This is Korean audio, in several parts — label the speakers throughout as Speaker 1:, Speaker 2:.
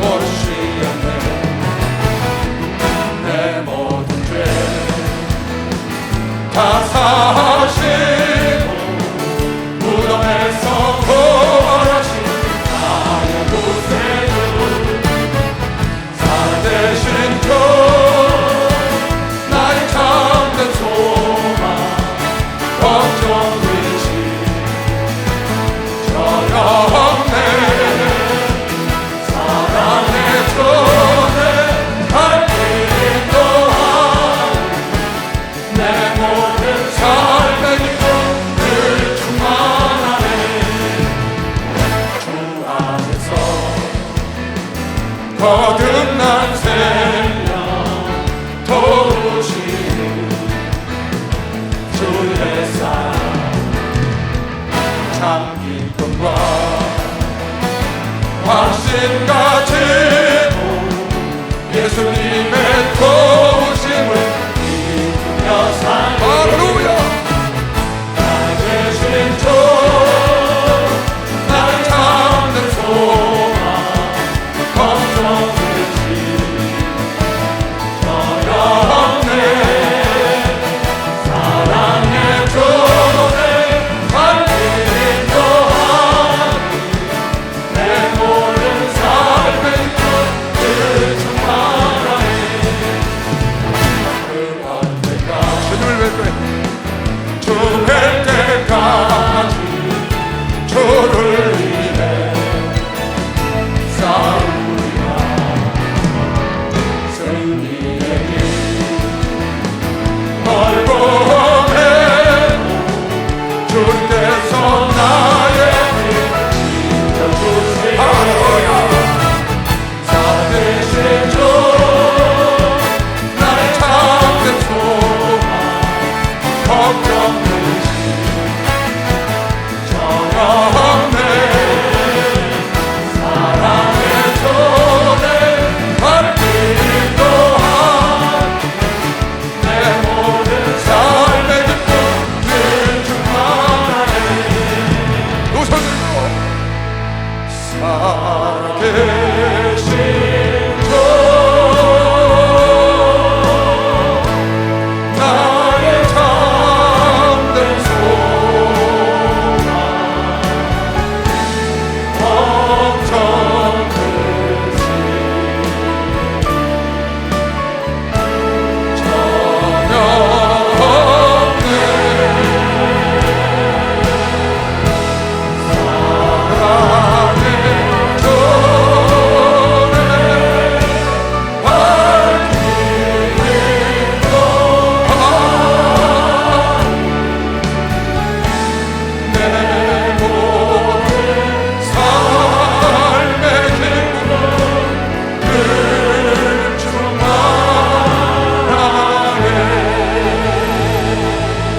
Speaker 1: 못쉬었네. 내 모든 죄 다 사시고 무덤에서 부활하신 나의 구세주 살아계신 주 나의 참된 소망 걱정이시 저녁내 사랑의 주내 내 모든 삶의 기쁨 늘 충만하네. 주 안에서 거듭난 생명 도우시는 주의 사랑 참 기쁨과 확신 가지고 예수님의 도우심을 할렐루야. 나의 계신 주 나의 참된 소망 걱정이시 저녁내 사랑의 주내 인도하니 내 모든 삶의 늘 충만하네. 주 뵐 때까지 주를 위해 싸우리라. 승리의 길 멀고 험해도 주께서 나의 길 지켜주시오. 살아계신 주 나의 참된 소망 걱정이시 저녁내 사랑의 손에 인도하니 내 모든 삶의 기쁨 늘 충만하네. 두 손 들고 살아계신 주 나의 참된 소망 걱정되시 저녁내 사랑의 손에 내 모든 삶의 기쁨 늘 충만하네.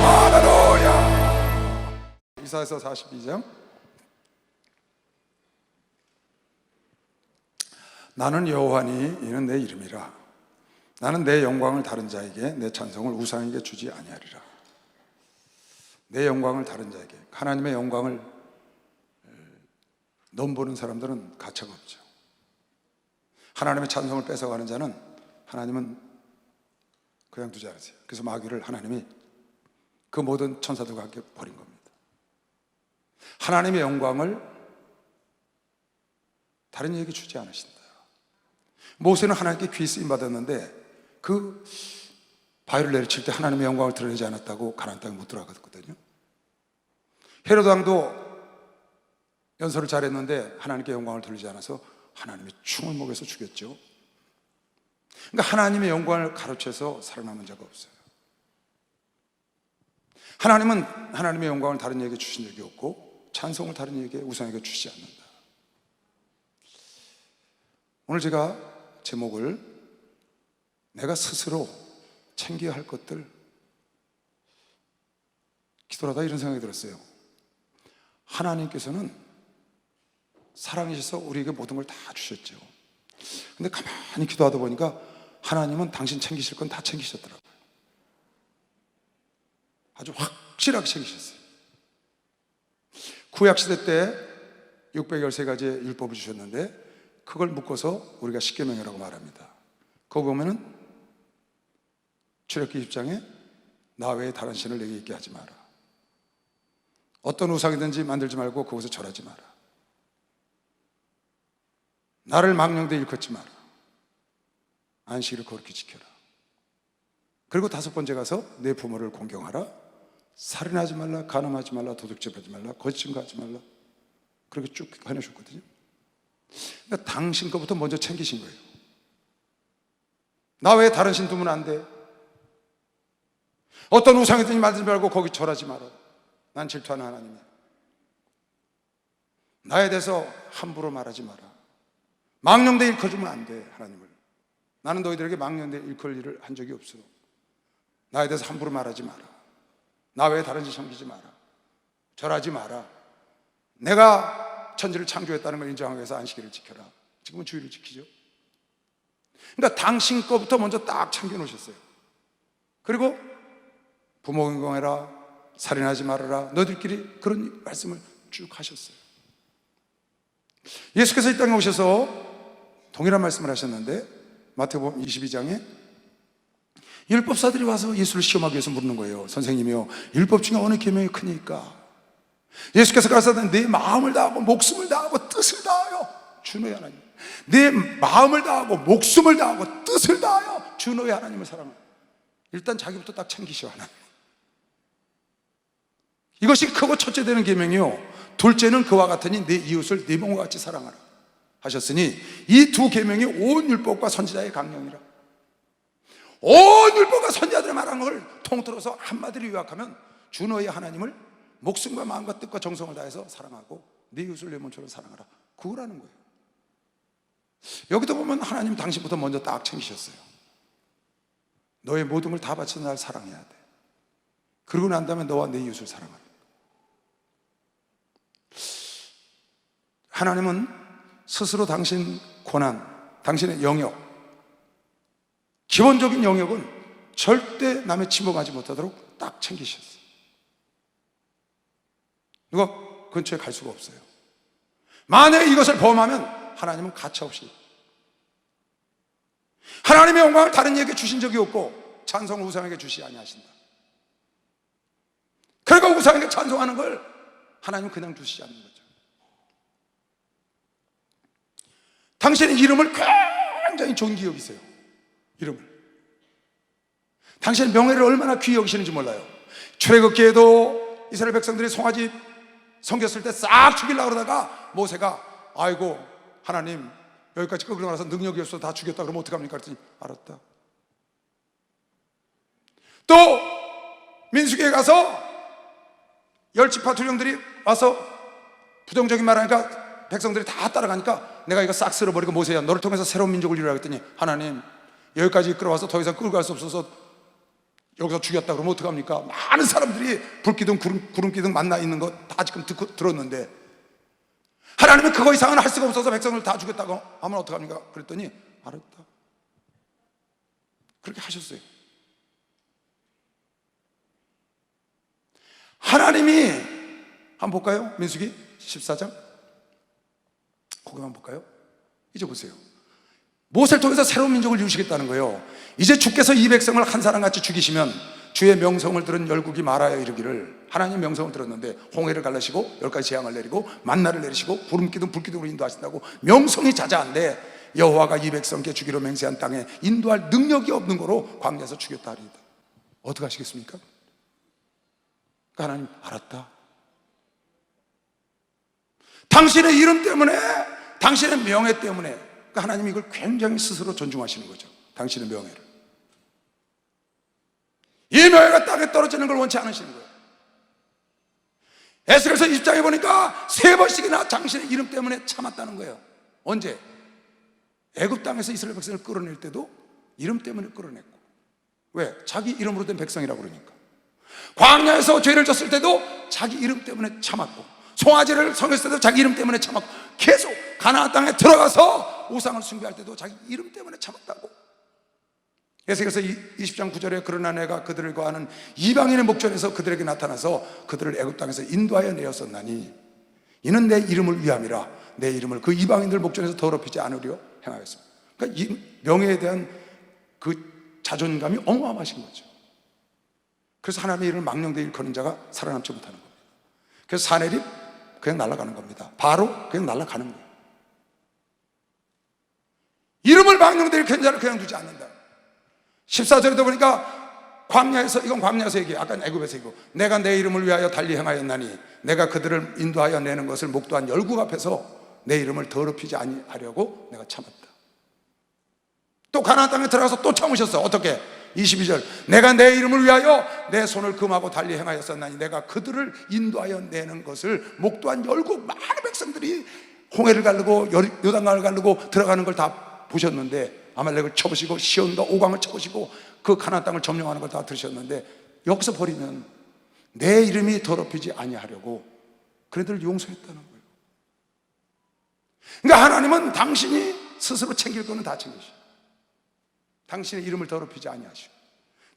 Speaker 1: 할렐루야. 이사야서 42장. 나는 여호와니 이는 내 이름이라. 나는 내 영광을 다른 자에게 내 찬송을 우상에게 주지 아니하리라. 내 영광을 다른 자에게, 하나님의 영광을 넘보는 사람들은 가차가 없죠. 하나님의 찬송을 뺏어가는 자는 하나님은 그냥 두지 않으세요. 그래서 마귀를 하나님이 그 모든 천사들과 함께 버린 겁니다. 하나님의 영광을 다른 이에게 주지 않으신다. 모세는 하나님께 귀히 쓰임 받았는데 그 바위를 내리칠 때 하나님의 영광을 드러내지 않았다고 가나안 땅에 못 들어갔거든요. 헤로드 왕도 연설을 잘했는데 하나님께 영광을 돌리지 않아서 하나님이 충을 먹여서 죽였죠. 그러니까 하나님의 영광을 가로채서 살아남은 자가 없어요. 하나님은 하나님의 영광을 다른 이에게 주신 적이 없고 찬송을 다른 이에게 우상에게 주시지 않는다. 오늘 제가 제목을 내가 스스로 챙겨야 할 것들, 기도하다 이런 생각이 들었어요. 하나님께서는 사랑이셔서 우리에게 모든 걸 다 주셨죠. 근데 가만히 기도하다 보니까 하나님은 당신 챙기실 건 다 챙기셨더라고요. 아주 확실하게 챙기셨어요. 구약시대 때 613가지의 율법을 주셨는데 그걸 묶어서 우리가 십계명이라고 말합니다. 거기 보면은 출애굽기 20장에 나 외에 다른 신을 내게 있게 하지 마라. 어떤 우상이든지 만들지 말고 그곳에 절하지 마라. 나를 망령되이 일컫지 마라. 안식일을 거룩히 지켜라. 그리고 5번째 가서 내 부모를 공경하라. 살인하지 말라, 간음하지 말라, 도둑질하지 말라, 거짓 증거하지 말라. 그렇게 쭉 해내셨거든요. 그러니까 당신 것부터 먼저 챙기신 거예요. 나 외에 다른 신 두면 안 돼. 어떤 우상이든지 만들지 말고 거기 절하지 마라. 난 질투하는 하나님이야. 나에 대해서 함부로 말하지 마라. 망령되이 일컬어주면 안 돼, 하나님을. 나는 너희들에게 망령되이 일컬 일을 한 적이 없어. 나에 대해서 함부로 말하지 마라. 나 외에 다른 짓 섬기지 마라. 절하지 마라. 내가 천지를 창조했다는 걸 인정하기 위해서 안식일을 지켜라. 지금은 주일을 지키죠. 그러니까 당신 거부터 먼저 딱 챙겨놓으셨어요. 그리고 부모 공경해라, 살인하지 말아라, 너희들끼리 그런 말씀을 쭉 하셨어요. 예수께서 이 땅에 오셔서 동일한 말씀을 하셨는데 마태복음 22장에 율법사들이 와서 예수를 시험하기 위해서 묻는 거예요. 선생님이요, 율법 중에 어느 계명이 크니까? 예수께서 가라사대 내 마음을 다하고 목숨을 다하고 뜻을 다하여 주 너희 하나님, 내 마음을 다하고 목숨을 다하고 뜻을 다하여 주 너희 하나님을 사랑하라. 일단 자기부터 딱 챙기셔. 하나님, 이것이 크고 첫째 되는 계명이요, 둘째는 그와 같으니 내 이웃을 내 몸과 같이 사랑하라 하셨으니 이 두 계명이 온 율법과 선지자의 강령이라. 온 율법과 선지자들의 말한 걸 통틀어서 한마디로 요약하면 주 너희 하나님을 목숨과 마음과 뜻과 정성을 다해서 사랑하고 네 이웃을 내 몸처럼 사랑하라, 그거라는 거예요. 여기도 보면 하나님 당신부터 먼저 딱 챙기셨어요. 너의 모든 걸 다 바쳐서 날 사랑해야 돼. 그러고 난 다음에 너와 내 이웃을 사랑하라. 하나님은 스스로 당신 권한, 당신의 영역, 기본적인 영역은 절대 남의 침범하지 못하도록 딱 챙기셨어요. 누가 근처에 갈 수가 없어요. 만약에 이것을 범하면 하나님은 가차없이, 하나님의 영광을 다른 이에게 주신 적이 없고 찬송을 우상에게 주시지 아니하신다. 그러니까 우상에게 찬송하는 걸 하나님은 그냥 주시지 않는 거죠. 당신의 이름을 굉장히 존귀히 여기세요. 이름을. 당신의 명예를 얼마나 귀히 여기시는지 몰라요. 출애굽기에도 이스라엘 백성들이 송아지 섬겼을 때 싹 죽이려고 그러다가 모세가 아이고 하나님 여기까지 끌고 나가서 능력이 없어서 다 죽였다 그러면 어떡합니까? 그랬더니 알았다. 또 민수기에 가서 열지파 두령들이 와서 부정적인 말하니까 백성들이 다 따라가니까 내가 이거 싹 쓸어버리고 모세야 너를 통해서 새로운 민족을 이루라 했더니 하나님 여기까지 이끌어와서 더 이상 끌고 갈 수 없어서 여기서 죽였다 그러면 어떡합니까? 많은 사람들이 불기둥 구름기둥 만나 있는 거 다 지금 들었는데 하나님이 그거 이상은 할 수가 없어서 백성을 다 죽였다고 하면 어떡합니까? 그랬더니 알았다. 그렇게 하셨어요. 하나님이 한번 볼까요? 민수기 14장 거기만 볼까요? 이제 보세요. 모세를 통해서 새로운 민족을 이루시겠다는 거예요. 이제 주께서 이 백성을 한 사람같이 죽이시면 주의 명성을 들은 열국이 말하여 이르기를, 하나님 명성을 들었는데 홍해를 갈라시고 10가지 재앙을 내리고 만나를 내리시고 구름기둥 불기둥으로 인도하신다고 명성이 자자한데 여호와가 이 백성께 주기로 맹세한 땅에 인도할 능력이 없는 거로 광야에서 죽였다 하리이다. 어떻게 하시겠습니까? 그러니까 하나님 알았다. 당신의 이름 때문에, 당신의 명예 때문에, 그러니까 하나님이 이걸 굉장히 스스로 존중하시는 거죠. 당신의 명예를. 이 명예가 땅에 떨어지는 걸 원치 않으시는 거예요. 에스겔서 20장에 보니까 3번씩이나 당신의 이름 때문에 참았다는 거예요. 언제? 애굽 땅에서 이스라엘 백성을 끌어낼 때도 이름 때문에 끌어냈고. 왜? 자기 이름으로 된 백성이라고 그러니까. 광야에서 죄를 졌을 때도 자기 이름 때문에 참았고, 송아지를 섬겼을 때도 자기 이름 때문에 참았고, 계속 가나안 땅에 들어가서 우상을 숭배할 때도 자기 이름 때문에 참았다고. 에스겔서 20장 9절에 그러나 내가 그들을 거하는 이방인의 목전에서 그들에게 나타나서 그들을 애굽 땅에서 인도하여 내었었나니 이는 내 이름을 위함이라. 내 이름을 그 이방인들 목전에서 더럽히지 않으려 행하였습니다. 그러니까 이 명예에 대한 그 자존감이 어마어마하신 거죠. 그래서 하나님의 이름을 망령되이 일컫는 자가 살아남지 못하는 겁니다. 그래서 사내립 그냥 날아가는 겁니다. 바로 그냥 날아가는 거예요. 이름을 망령되이 일컫는 자를 그냥 두지 않는다. 14절에도 보니까 광야에서, 이건 광야에서 얘기해. 아까 애굽에서 얘기고, 내가 내 이름을 위하여 달리 행하였나니 내가 그들을 인도하여 내는 것을 목도한 열국 앞에서 내 이름을 더럽히지 아니하려고 내가 참았다. 또 가나안 땅에 들어가서 또 참으셨어. 어떻게? 22절, 내가 내 이름을 위하여 내 손을 금하고 달리 행하였었나니 내가 그들을 인도하여 내는 것을 목도한 열국 많은 백성들이 홍해를 가르고 요단강을 가르고 들어가는 걸 다 보셨는데, 아말렉을 쳐보시고 시온과 오강을 쳐보시고 그 가나안 땅을 점령하는 걸 다 들으셨는데, 여기서 버리면 내 이름이 더럽히지 아니하려고 그들을 용서했다는 거예요. 그러니까 하나님은 당신이 스스로 챙길 거는 다 챙기시고, 당신의 이름을 더럽히지 아니하시고,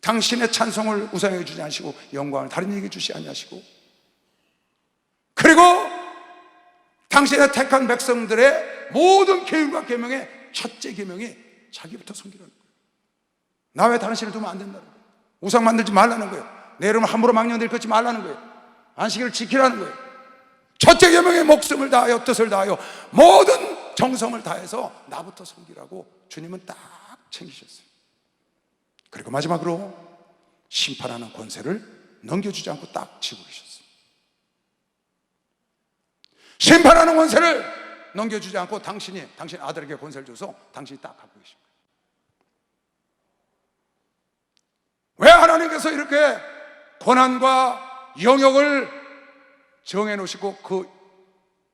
Speaker 1: 당신의 찬송을 우상에게 주지 않으시고, 영광을 다른 이에게 주시 아니하시고, 그리고 당신의 택한 백성들의 모든 계율과 계명의 첫째 계명이 자기부터 섬기라는 거예요. 나 외 당신을 두면 안 된다는 거예요. 우상 만들지 말라는 거예요. 내 이름을 함부로 망령되이 걷지 말라는 거예요. 안식일을 지키라는 거예요. 첫째 계명에 목숨을 다하여 뜻을 다하여 모든 정성을 다해서 나부터 섬기라고 주님은 딱 챙기셨어요. 그리고 마지막으로 심판하는 권세를 넘겨주지 않고 딱 쥐고 계셨어요. 심판하는 권세를 넘겨주지 않고 당신 아들에게 권세를 줘서 당신이 딱 갖고 계신 거예요. 왜 하나님께서 이렇게 권한과 영역을 정해놓으시고 그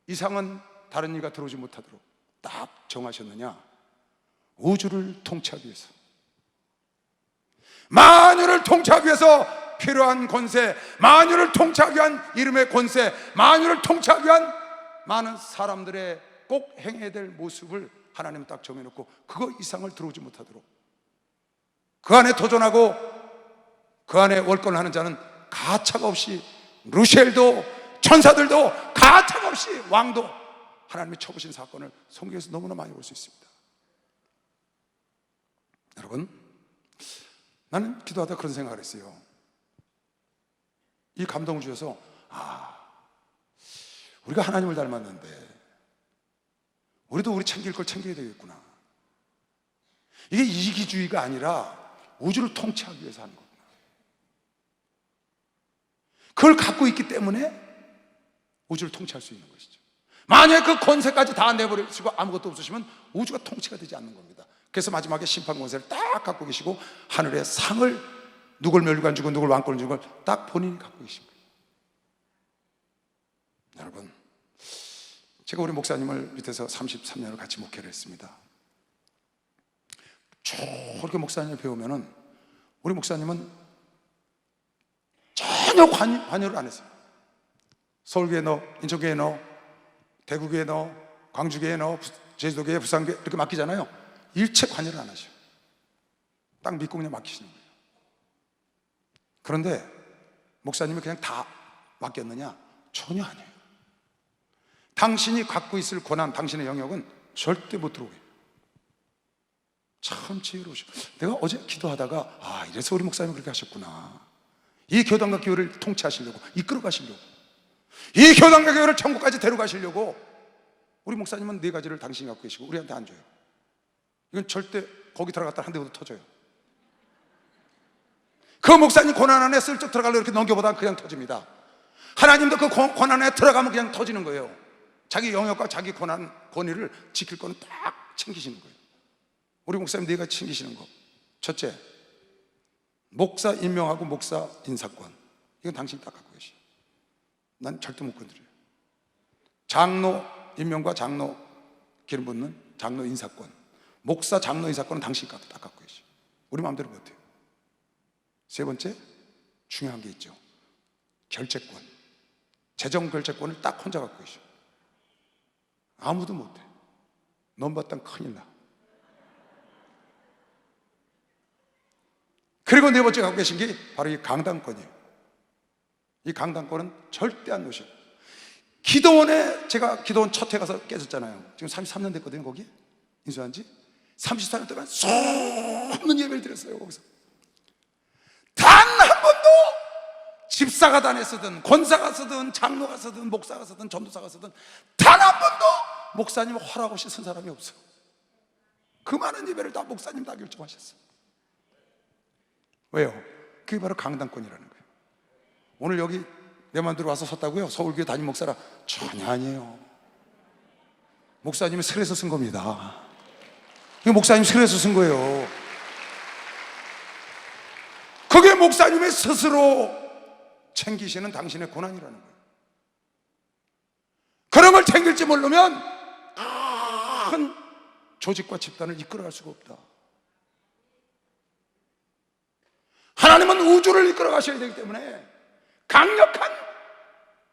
Speaker 1: 이상은 다른 이가 들어오지 못하도록 딱 정하셨느냐? 우주를 통치하기 위해서, 만유를 통치하기 위해서 필요한 권세, 만유를 통치하기 위한 이름의 권세, 만유를 통치하기 위한 많은 사람들의 꼭 행해야 될 모습을 하나님은 딱 정해놓고 그거 이상을 들어오지 못하도록, 그 안에 도전하고 그 안에 월권을 하는 자는 가차가 없이, 루시엘도 천사들도 가차가 없이, 왕도 하나님이 쳐보신 사건을 성경에서 너무나 많이 볼 수 있습니다. 여러분, 나는 기도하다 그런 생각을 했어요. 이 감동을 주셔서, 우리가 하나님을 닮았는데 우리도 우리 챙길 걸 챙겨야 되겠구나. 이게 이기주의가 아니라 우주를 통치하기 위해서 하는 거구나. 그걸 갖고 있기 때문에 우주를 통치할 수 있는 것이죠. 만약에 그 권세까지 다 내버리시고 아무것도 없으시면 우주가 통치가 되지 않는 겁니다. 그래서 마지막에 심판 권세를 딱 갖고 계시고 하늘의 상을, 누굴 멸관 주고 누굴 왕권을 주고 딱 본인이 갖고 계신 거예요. 여러분, 제가 우리 목사님을 밑에서 33년을 같이 목회를 했습니다. 저렇게 목사님을 배우면은 우리 목사님은 전혀 관여를 안 했어요. 서울교회 넣어, 인천교회 넣어, 대구교회 넣어, 광주교회 넣어, 제주도교회, 부산교회 이렇게 맡기잖아요. 일체 관여를 안 하셔. 딱 믿고 그냥 맡기시는 거예요. 그런데 목사님이 그냥 다 맡겼느냐? 전혀 아니에요. 당신이 갖고 있을 권한, 당신의 영역은 절대 못 들어오게. 참 지혜로우셔. 내가 어제 기도하다가 이래서 우리 목사님이 그렇게 하셨구나. 이 교단과 교회를 통치하시려고, 이끌어 가시려고, 이 교단과 교회를 천국까지 데려가시려고 우리 목사님은 네 가지를 당신이 갖고 계시고 우리한테 안 줘요. 이건 절대 거기 들어갔다 한 대도 터져요. 그 목사님 권한 안에 슬쩍 들어가려고 이렇게 넘겨보다가 그냥 터집니다. 하나님도 그 권한 안에 들어가면 그냥 터지는 거예요. 자기 영역과 자기 권위를 지킬 거는 딱 챙기시는 거예요. 우리 목사님 네가 챙기시는 거, 첫째, 목사 임명하고 목사 인사권, 이건 당신이 딱 갖고 계시. 난 절대 못 건드려요. 장로 임명과 장로 기름 붓는 장로 인사권, 목사 장로 인사권은 당신이 딱 갖고 계시. 우리 마음대로 못해요. 세 번째, 중요한 게 있죠. 결재권, 재정 결재권을 딱 혼자 갖고 계셔. 아무도 못해. 넘봤단 큰일 나. 그리고 네 번째 갖고 계신 게 바로 이 강당권이에요. 이 강당권은 절대 안 놓으셔. 기도원에 제가 기도원 첫 해 가서 깨졌잖아요. 지금 33년 됐거든요. 거기 인수한 지 34년 동안 수없는 예배를 드렸어요. 거기서 단 한 번도 집사가 다녔든 권사가 쓰든 장로가 쓰든 목사가 쓰든 전도사가 쓰든 단 한 번도 목사님 허락 없이 쓴 사람이 없어요. 그 많은 예배를 다 목사님 다 결정하셨어요. 왜요? 그게 바로 강단권이라는 거예요. 오늘 여기 내 맘대로 와서 섰다고요? 서울교회 담임 목사라? 전혀 아니에요. 목사님이 설에서 쓴 겁니다. 이거 목사님 설에서 쓴 거예요. 그게 목사님의 스스로 챙기시는 당신의 고난이라는 거예요. 그런 걸 챙길지 모르면 큰 조직과 집단을 이끌어갈 수가 없다. 하나님은 우주를 이끌어 가셔야 되기 때문에 강력한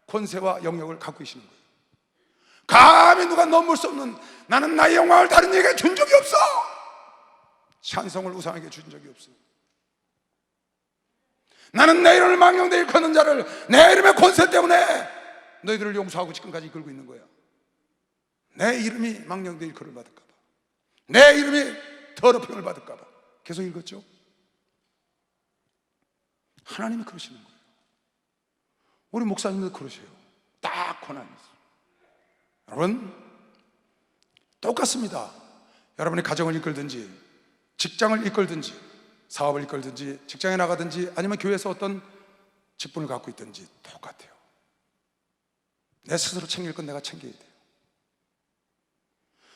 Speaker 1: 권세와 영역을 갖고 계시는 거예요. 감히 누가 넘볼 수 없는, 나는 나의 영광을 다른 이에게 준 적이 없어, 찬송을 우상에게 준 적이 없어. 나는 내 이름을 망령되이 일컫는 자를 내 이름의 권세 때문에 너희들을 용서하고 지금까지 이끌고 있는 거야. 내 이름이 망령되이 일컬을 받을까 봐, 내 이름이 더럽힘을 받을까 봐. 계속 읽었죠? 하나님이 그러시는 거예요. 우리 목사님도 그러셔요. 딱 고난이 있어요. 여러분, 똑같습니다. 여러분이 가정을 이끌든지 직장을 이끌든지 사업을 이끌든지 직장에 나가든지 아니면 교회에서 어떤 직분을 갖고 있든지 똑같아요. 내 스스로 챙길 건 내가 챙겨야 돼요.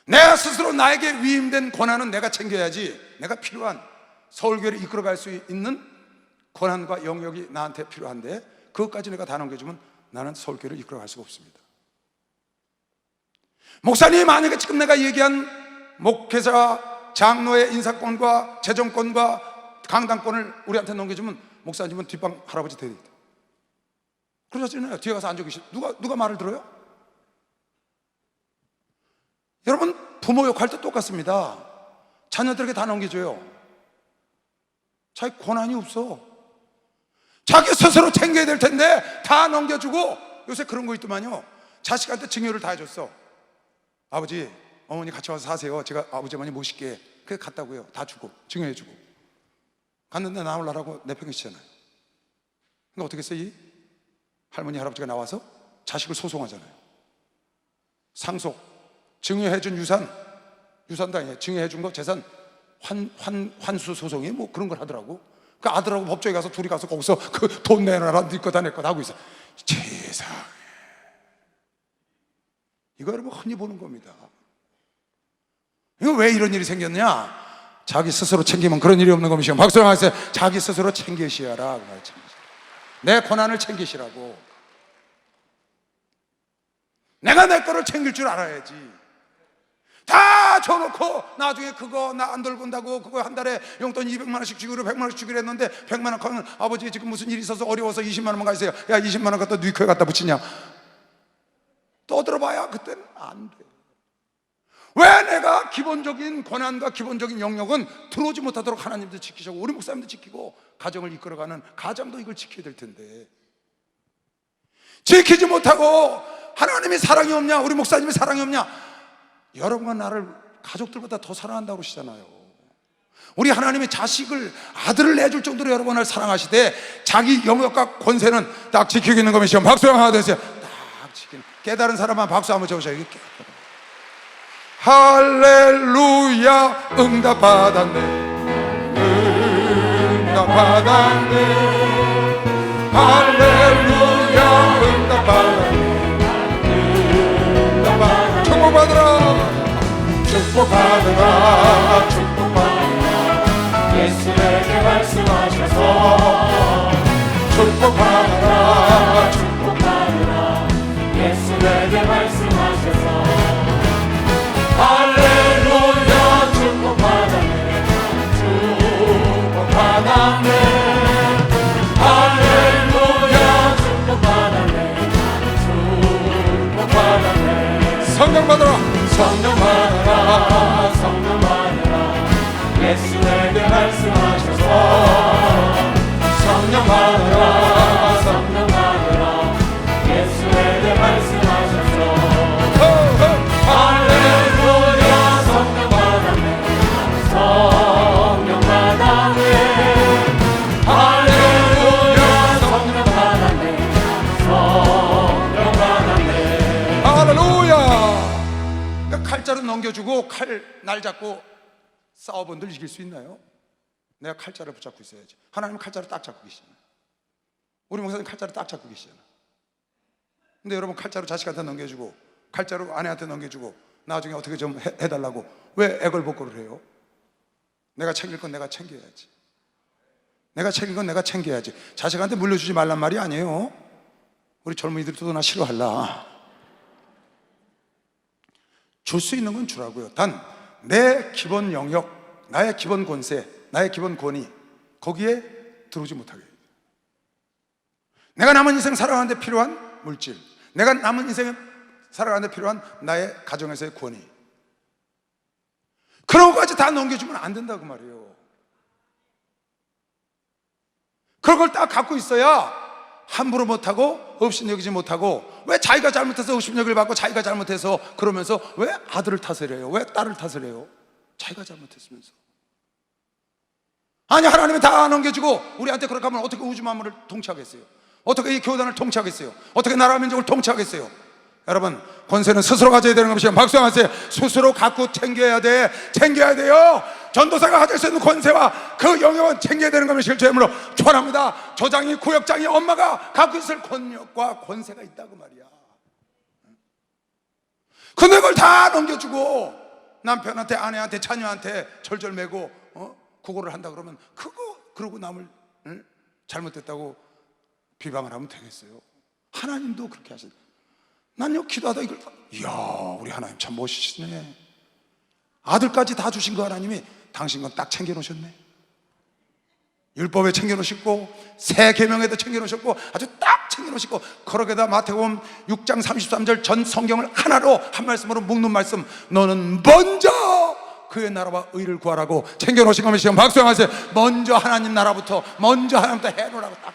Speaker 1: 내 스스로 나에게 위임된 권한은 내가 챙겨야지, 내가 필요한 서울교회를 이끌어갈 수 있는 권한과 영역이 나한테 필요한데 그것까지 내가 다 넘겨주면 나는 서울교회를 이끌어갈 수가 없습니다. 목사님이 만약에 지금 내가 얘기한 목회자, 장로의 인사권과 재정권과 강단권을 우리한테 넘겨주면 목사님은 뒷방 할아버지 돼야 돼. 그러셨잖아요. 뒤에 가서 앉아 계시. 누가 말을 들어요? 여러분, 부모 역할 도 똑같습니다. 자녀들에게 다 넘겨줘요. 자기 권한이 없어. 자기 스스로 챙겨야 될 텐데 다 넘겨주고, 요새 그런 거 있더만요. 자식한테 증여를 다 해줬어. 아버지, 어머니 같이 와서 사세요. 제가 아버지 어머니 모실게. 그래 갔다고요. 다 주고 증여해주고 갔는데 나오려고 내팽개치잖아요. 그러니까 어떻게 했어요? 이 할머니 할아버지가 나와서 자식을 소송하잖아요. 상속, 증여해준 유산도 아니에요. 증여해준 거 재산 환수 소송이 뭐 그런 걸 하더라고. 그 아들하고 법정에 가서 둘이 가서 거기서 그 돈 내놔라, 네 거 다 내 거 하고 있어. 세상에, 이거 여러분 흔히 보는 겁니다. 이거 왜 이런 일이 생겼냐? 자기 스스로 챙기면 그런 일이 없는 겁니다. 박수 한번 하세요. 자기 스스로 챙기시라. 내 권한을 챙기시라고. 내가 내 거를 챙길 줄 알아야지. 다 줘놓고 나중에 그거 나 안 돌본다고 그거 한 달에 용돈 200만 원씩 주기로 100만 원씩 주기로 했는데 100만 원 가면 아버지 지금 무슨 일이 있어서 어려워서 20만 원만 가세요. 야, 20만 원 갖다 뉘코에 갖다 붙이냐? 떠들어봐야 그때는 안 돼. 왜 내가 기본적인 권한과 기본적인 영역은 들어오지 못하도록 하나님도 지키시고 우리 목사님도 지키고 가정을 이끌어가는 가장도 이걸 지켜야 될 텐데 지키지 못하고 하나님이 사랑이 없냐, 우리 목사님이 사랑이 없냐? 여러분과 나를 가족들보다 더 사랑한다고 그러시잖아요. 우리 하나님이 자식을, 아들을 내줄 정도로 여러분을 사랑하시되 자기 영역과 권세는 딱 지키고 있는 것이죠. 박수 한번 하세요. 딱 지키는, 깨달은 사람만 박수 한번 쳐보세요. 할렐루야, 응답받았네, 응답받았네, 할렐루야, 응답받았네, 응답받았네. 축복받으라, 축복받으라, 축복받으라. 예수에게 말씀하셔서 축복받으라, 축복받으라. 예수에게 말씀하셔서 할렐루야, 축복받았네, 축복받았네, 할렐루야, 축복받았네, 축복받았네. 성령 받아라, 성령 받아라, 성령 받아라. 예수에게 말씀하셔서 성령 받아라, 성령 받아라. 넘겨주고 날 잡고 싸워본들 이길 수 있나요? 내가 칼자를 붙잡고 있어야지. 하나님은 칼자를 딱 잡고 계시잖아요. 우리 목사님 칼자를 딱 잡고 계시잖아요. 근데 여러분 칼자로 자식한테 넘겨주고 칼자로 아내한테 넘겨주고 나중에 어떻게 좀 해달라고 왜 애걸복걸을 해요? 내가 챙길 건 내가 챙겨야지. 내가 챙긴 건 내가 챙겨야지. 자식한테 물려주지 말란 말이 아니에요. 우리 젊은이들도 나 싫어할라. 줄 수 있는 건 주라고요. 단 내 기본 영역, 나의 기본 권세, 나의 기본 권위, 거기에 들어오지 못하게 해요. 내가 남은 인생 살아가는 데 필요한 물질, 내가 남은 인생 살아가는 데 필요한 나의 가정에서의 권위, 그런 것까지 다 넘겨주면 안 된다고 말이에요. 그런 걸 딱 갖고 있어야 함부로 못하고 업신여기지 못하고, 왜 자기가 잘못해서 업신여기를 받고 자기가 잘못해서 그러면서 왜 아들을 탓을 해요? 왜 딸을 탓을 해요? 자기가 잘못했으면서. 아니, 하나님이 다 넘겨주고 우리한테 그렇게 하면 어떻게 우주 만물을 통치하겠어요? 어떻게 이 교단을 통치하겠어요? 어떻게 나라 민족을 통치하겠어요? 여러분, 권세는 스스로 가져야 되는 것이에요. 박수하세요. 스스로 갖고 챙겨야 돼. 챙겨야 돼요. 전도사가 가질 수 있는 권세와 그 영역은 챙겨야 되는 것이 실제로 초월합니다. 조장이, 구역장이, 엄마가 갖고 있을 권력과 권세가 있다고 말이야. 근데 그걸 다 넘겨주고 남편한테, 아내한테, 자녀한테 절절매고 구걸을 한다 그러면 그러고 남을 잘못됐다고 비방을 하면 되겠어요? 하나님도 그렇게 하시죠. 난요, 기도하다 이걸 이야, 우리 하나님 참 멋있으시네. 아들까지 다 주신 거 하나님이 당신 건 딱 챙겨놓으셨네. 율법에 챙겨놓으셨고 새 계명에도 챙겨놓으셨고 아주 딱 챙겨놓으시고, 거기에다 마태복음 6장 33절 전 성경을 하나로 한 말씀으로 묶는 말씀, 너는 먼저 그의 나라와 의를 구하라고 챙겨놓으신 겁니다. 지금 박수하세요. 먼저 하나님 나라부터, 먼저 하나님부터 해놓으라고 딱.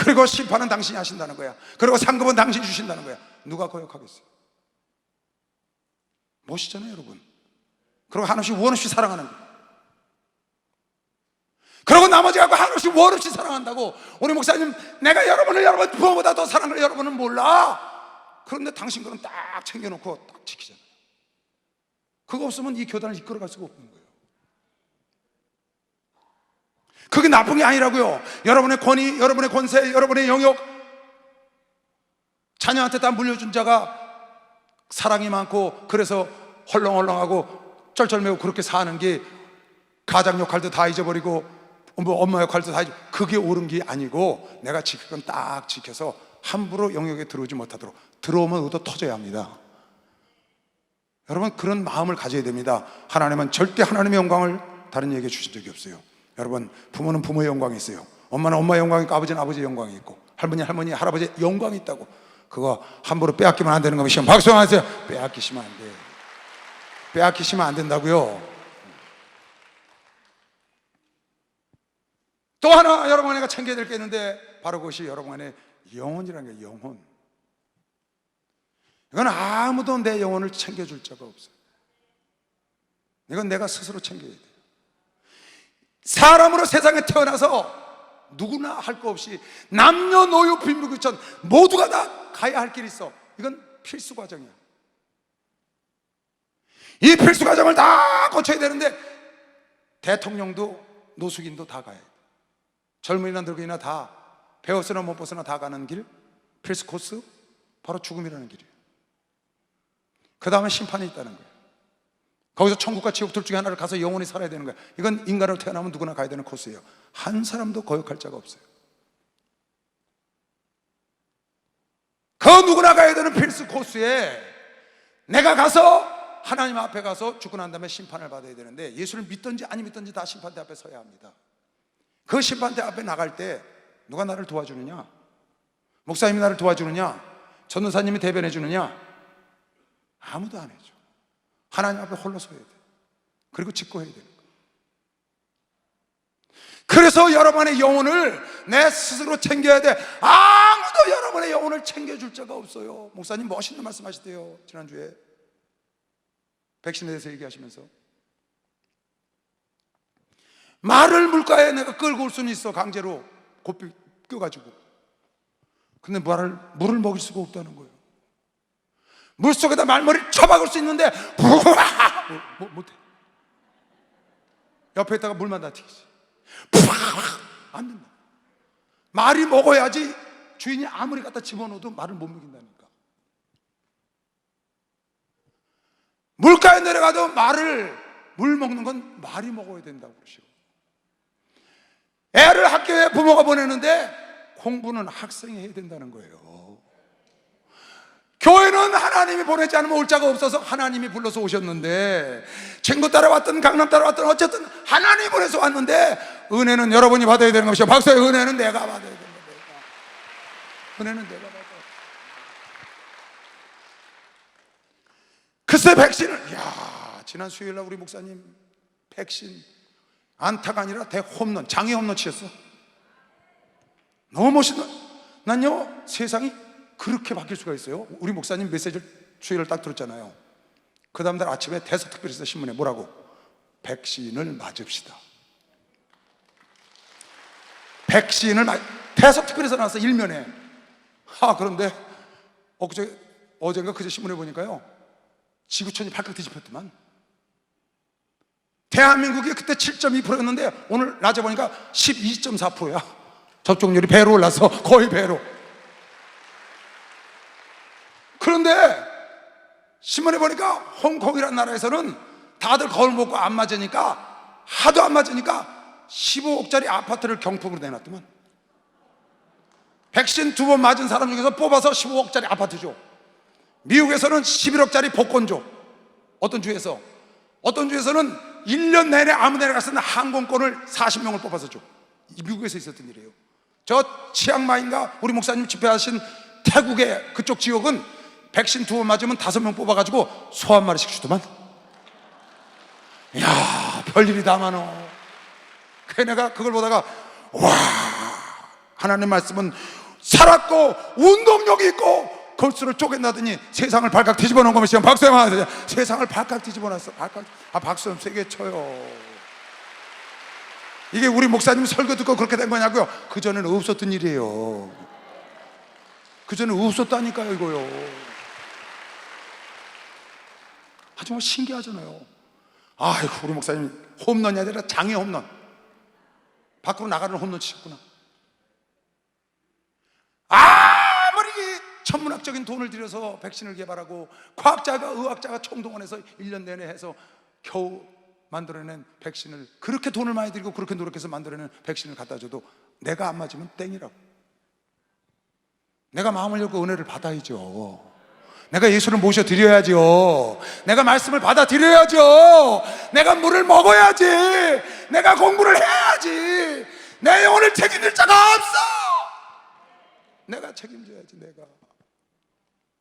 Speaker 1: 그리고 심판은 당신이 하신다는 거야. 그리고 상급은 당신이 주신다는 거야. 누가 거역하겠어요? 멋있잖아요, 여러분. 그리고 한없이 원없이 사랑하는 거야. 그리고 나머지 갖고 한없이 원없이 사랑한다고. 우리 목사님, 내가 여러분 부모보다 더 사랑을 여러분은 몰라. 그런데 당신 거는 딱 챙겨놓고 딱 지키잖아요. 그거 없으면 이 교단을 이끌어갈 수가 없는 거예요. 그게 나쁜 게 아니라고요. 여러분의 권위, 여러분의 권세, 여러분의 영역, 자녀한테 다 물려준 자가 사랑이 많고 그래서 헐렁헐렁하고 쩔쩔매고 그렇게 사는 게, 가장 역할도 다 잊어버리고 엄마 역할도 다 잊어버리고, 그게 옳은 게 아니고 내가 지킬 건 딱 지켜서 함부로 영역에 들어오지 못하도록. 들어오면 의도 터져야 합니다. 여러분, 그런 마음을 가져야 됩니다. 하나님은 절대 하나님의 영광을 다른 이에게 주신 적이 없어요. 여러분, 부모는 부모의 영광이 있어요. 엄마는 엄마의 영광이 있고 아버지는 아버지의 영광이 있고 할머니, 할아버지의 영광이 있다고. 그거 함부로 빼앗기면 안 되는 겁니다. 박수하세요. 빼앗기시면 안 돼. 빼앗기시면 안 된다고요. 또 하나 여러분 안에 챙겨야 될 게 있는데, 바로 그것이 여러분 안에 영혼이라는 게, 영혼. 이건 아무도 내 영혼을 챙겨줄 자가 없어요. 이건 내가 스스로 챙겨야 돼요. 사람으로 세상에 태어나서 누구나 할 거 없이 남녀노소 빈부귀천 모두가 다 가야 할 길이 있어. 이건 필수 과정이야. 이 필수 과정을 다 거쳐야 되는데, 대통령도 노숙인도 다 가야 돼. 젊은이나 늙은이나 다, 배웠으나 못 배웠으나 다 가는 길, 필수 코스, 바로 죽음이라는 길이에요. 그 다음에 심판이 있다는 거예요. 거기서 천국과 지옥 둘 중에 하나를 가서 영원히 살아야 되는 거예요. 이건 인간으로 태어나면 누구나 가야 되는 코스예요. 한 사람도 거역할 자가 없어요. 그 누구나 가야 되는 필수 코스에 내가 가서 하나님 앞에 가서 죽고 난 다음에 심판을 받아야 되는데, 예수를 믿든지 아니 믿든지 다 심판대 앞에 서야 합니다. 그 심판대 앞에 나갈 때 누가 나를 도와주느냐? 목사님이 나를 도와주느냐? 전도사님이 대변해 주느냐? 아무도 안 해줘. 하나님 앞에 홀로 서야 돼. 그리고 직고해야 되는 거예요. 그래서 여러분의 영혼을 내 스스로 챙겨야 돼. 아무도 여러분의 영혼을 챙겨줄 자가 없어요. 목사님 멋있는 말씀 하시대요, 지난주에 백신에 대해서 얘기하시면서. 말을 물가에 내가 끌고 올 수는 있어, 강제로 고삐 껴가지고. 근데 물을 먹일 수가 없다는 거예요. 물속에다 말머리를 쳐박을 수 있는데 못해. 옆에 있다가 물만 다 튀기지. 안 된다. 말이 먹어야지. 주인이 아무리 갖다 집어넣어도 말을 못 먹인다니까. 물가에 내려가도 물 먹는 건 말이 먹어야 된다고 그러시고, 애를 학교에 부모가 보내는데 공부는 학생이 해야 된다는 거예요. 교회는 하나님이 보내지 않으면 올 자가 없어서 하나님이 불러서 오셨는데, 친구 따라왔든 강남 따라왔든 어쨌든 하나님이 보내서 왔는데, 은혜는 여러분이 받아야 되는 것이요, 박사의 은혜는 내가 받아야 된다. 은혜는 내가 받아야 돼. 글쎄 백신을, 지난 수요일날 우리 목사님 백신 안타가 아니라 대홈런, 장애 홈런 치셨어. 너무 멋있다. 난요, 세상이 그렇게 바뀔 수가 있어요. 우리 목사님 메시지를 수요일을 딱 들었잖아요. 그 다음날 아침에 대서특별에서 신문에 뭐라고? 백신을 맞읍시다. 대서특별에서 나와서 일면에. 그런데 어젠가 그제 신문에 보니까요, 지구촌이 발칵 뒤집혔더만. 대한민국이 그때 7.2%였는데 오늘 낮에 보니까 12.4%야. 접종률이 배로 올라서, 거의 배로. 그런데 신문에 보니까 홍콩이라는 나라에서는 다들 거울 먹고 안 맞으니까, 하도 안 맞으니까 15억짜리 아파트를 경품으로 내놨더만. 백신 2번 맞은 사람 중에서 뽑아서 15억짜리 아파트 줘. 미국에서는 11억짜리 복권 줘. 어떤 주에서는 1년 내내 아무 데나 갔으면 항공권을 40명을 뽑아서 줘. 미국에서 있었던 일이에요. 저 치앙마이인가 우리 목사님 집회하신 태국의 그쪽 지역은 백신 2번 맞으면 5명 뽑아가지고 소 한 마리씩 주더만. 이야, 별일이 다 많어. 그래 내가 그걸 보다가, 와, 하나님 말씀은 살았고 운동력이 있고 골수를 쪼갠다더니 세상을 발칵 뒤집어 놓은 거면 박수 한번 하세요. 세상을 발칵 뒤집어 놨어. 박수 좀 세게 쳐요. 이게 우리 목사님 설교 듣고 그렇게 된 거냐고요? 그전에는 없었던 일이에요. 그전에는 없었다니까요, 이거요. 정말 신기하잖아요. 아이고, 우리 목사님 홈런이 아니라 장애 홈런, 밖으로 나가는 홈런 치셨구나. 아무리 천문학적인 돈을 들여서 백신을 개발하고 과학자가 의학자가 총동원해서 1년 내내 해서 겨우 만들어낸 백신을, 그렇게 돈을 많이 들이고 그렇게 노력해서 만들어낸 백신을 갖다 줘도 내가 안 맞으면 땡이라고. 내가 마음을 열고 은혜를 받아야죠. 내가 예수를 모셔드려야죠. 내가 말씀을 받아들여야죠. 내가 물을 먹어야지. 내가 공부를 해야지. 내 영혼을 책임질 자가 없어. 내가 책임져야지.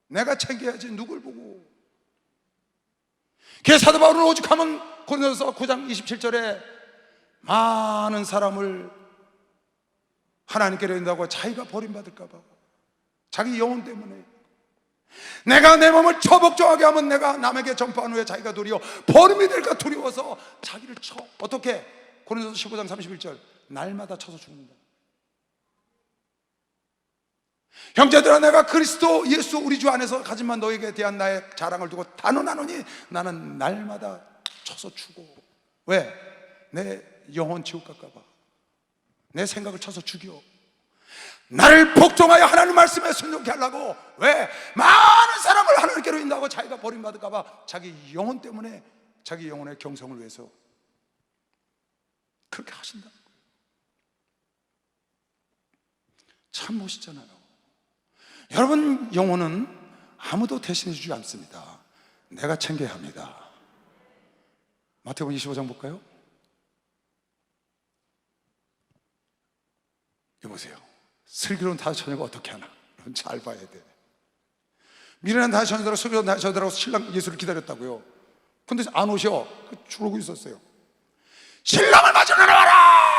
Speaker 1: 내가 챙겨야지. 누굴 보고. 그래서 사도 바울은 오죽하면 고린도서 9장 27절에 많은 사람을 하나님께 드린다고 자기가 버림받을까 봐, 자기 영혼 때문에, 내가 내 몸을 처복종하게 하면 내가 남에게 전파한 후에 자기가 도리어 버림이 될까 두려워서 자기를 쳐. 어떻게? 고린도서 15장 31절, 날마다 쳐서 죽는다. 형제들아, 내가 그리스도 예수 우리 주 안에서 가진만 너에게 대한 나의 자랑을 두고 단언하노니 나는 날마다 쳐서 죽어. 왜? 내 영혼 지옥 갈까 봐. 내 생각을 쳐서 죽여. 나를 복종하여 하나님 말씀에 순종케 하려고. 왜? 많은 사람을 하나님께로 인도하고 자기가 버림받을까 봐, 자기 영혼 때문에, 자기 영혼의 경성을 위해서 그렇게 하신다. 참 멋있잖아요. 여러분 영혼은 아무도 대신해 주지 않습니다. 내가 챙겨야 합니다. 마태복음 25장 볼까요? 여보세요, 슬기로운 다섯 처녀가 어떻게 하나? 여러분 잘 봐야 돼. 미련한 다섯 처녀들하고 슬기로운 다섯 처녀들하고 신랑 예수를 기다렸다고요. 근데 안 오셔. 죽고 있었어요. 신랑을 맞으러 나와라!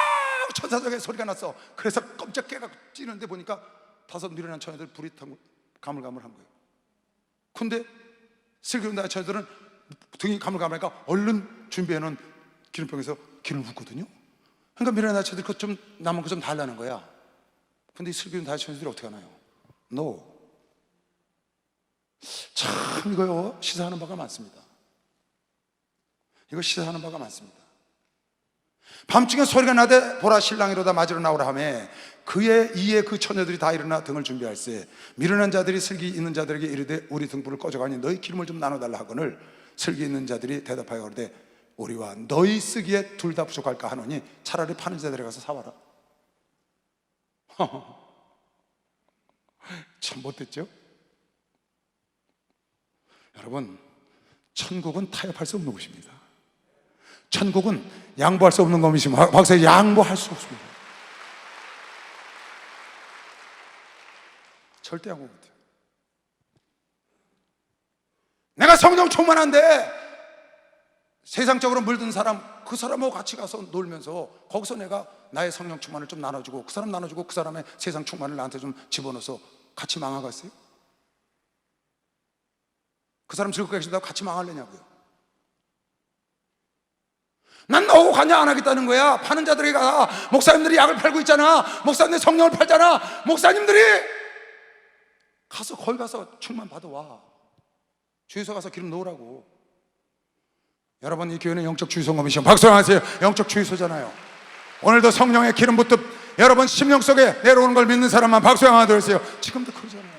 Speaker 1: 천사장의 소리가 났어. 그래서 깜짝 깨가 찌는데 보니까 다섯 미련한 처녀들 불이 가물가물한 거예요. 근데 슬기로운 다섯 처녀들은 등이 가물가물하니까 얼른 준비해놓은 기름병에서 기름을 붓거든요. 그러니까 미련한 다섯 처녀들이 그 좀 남은 거 좀 달라는 거야. 근데 이 슬기로운 다섯 처녀들이 어떻게 하나요? No. 참 이거요, 시사하는 바가 많습니다. 이거 시사하는 바가 많습니다. 밤중에 소리가 나되 보라 신랑이로다 맞으러 나오라 하며 그의 이에 그 처녀들이 다 일어나 등을 준비할세 미련한 자들이 슬기 있는 자들에게 이르되 우리 등불을 꺼져가니 너희 기름을 좀 나눠달라 하거늘 슬기 있는 자들이 대답하여 그러되 우리와 너희 쓰기에 둘 다 부족할까 하노니 차라리 파는 자들에 가서 사와라. 참 못됐죠? 여러분, 천국은 타협할 수 없는 곳입니다. 천국은 양보할 수 없는 것이지만 박사님, 양보할 수 없습니다. 절대 양보 못해요. 내가 성령 충만한데 세상적으로 물든 사람, 그 사람하고 같이 가서 놀면서 거기서 내가 나의 성령 충만을 좀 나눠주고 그 사람 나눠주고 그 사람의 세상 충만을 나한테 좀 집어넣어서 같이 망하겠어요? 그 사람 즐겁게 계신다고 같이 망하려냐고요? 난 너하고 관여 안 하겠다는 거야. 파는 자들에게 가. 목사님들이 약을 팔고 있잖아. 목사님들이 성령을 팔잖아. 목사님들이 가서 거기 가서 충만 받아와. 주유소 가서 기름 넣으라고. 여러분, 이 교회는 영적 주유소인가 미션 박수하세요. 영적 주유소잖아요. 오늘도 성령의 기름 붓듯 여러분 심령 속에 내려오는 걸 믿는 사람만 박수 하나 들으세요. 지금도 그러잖아요.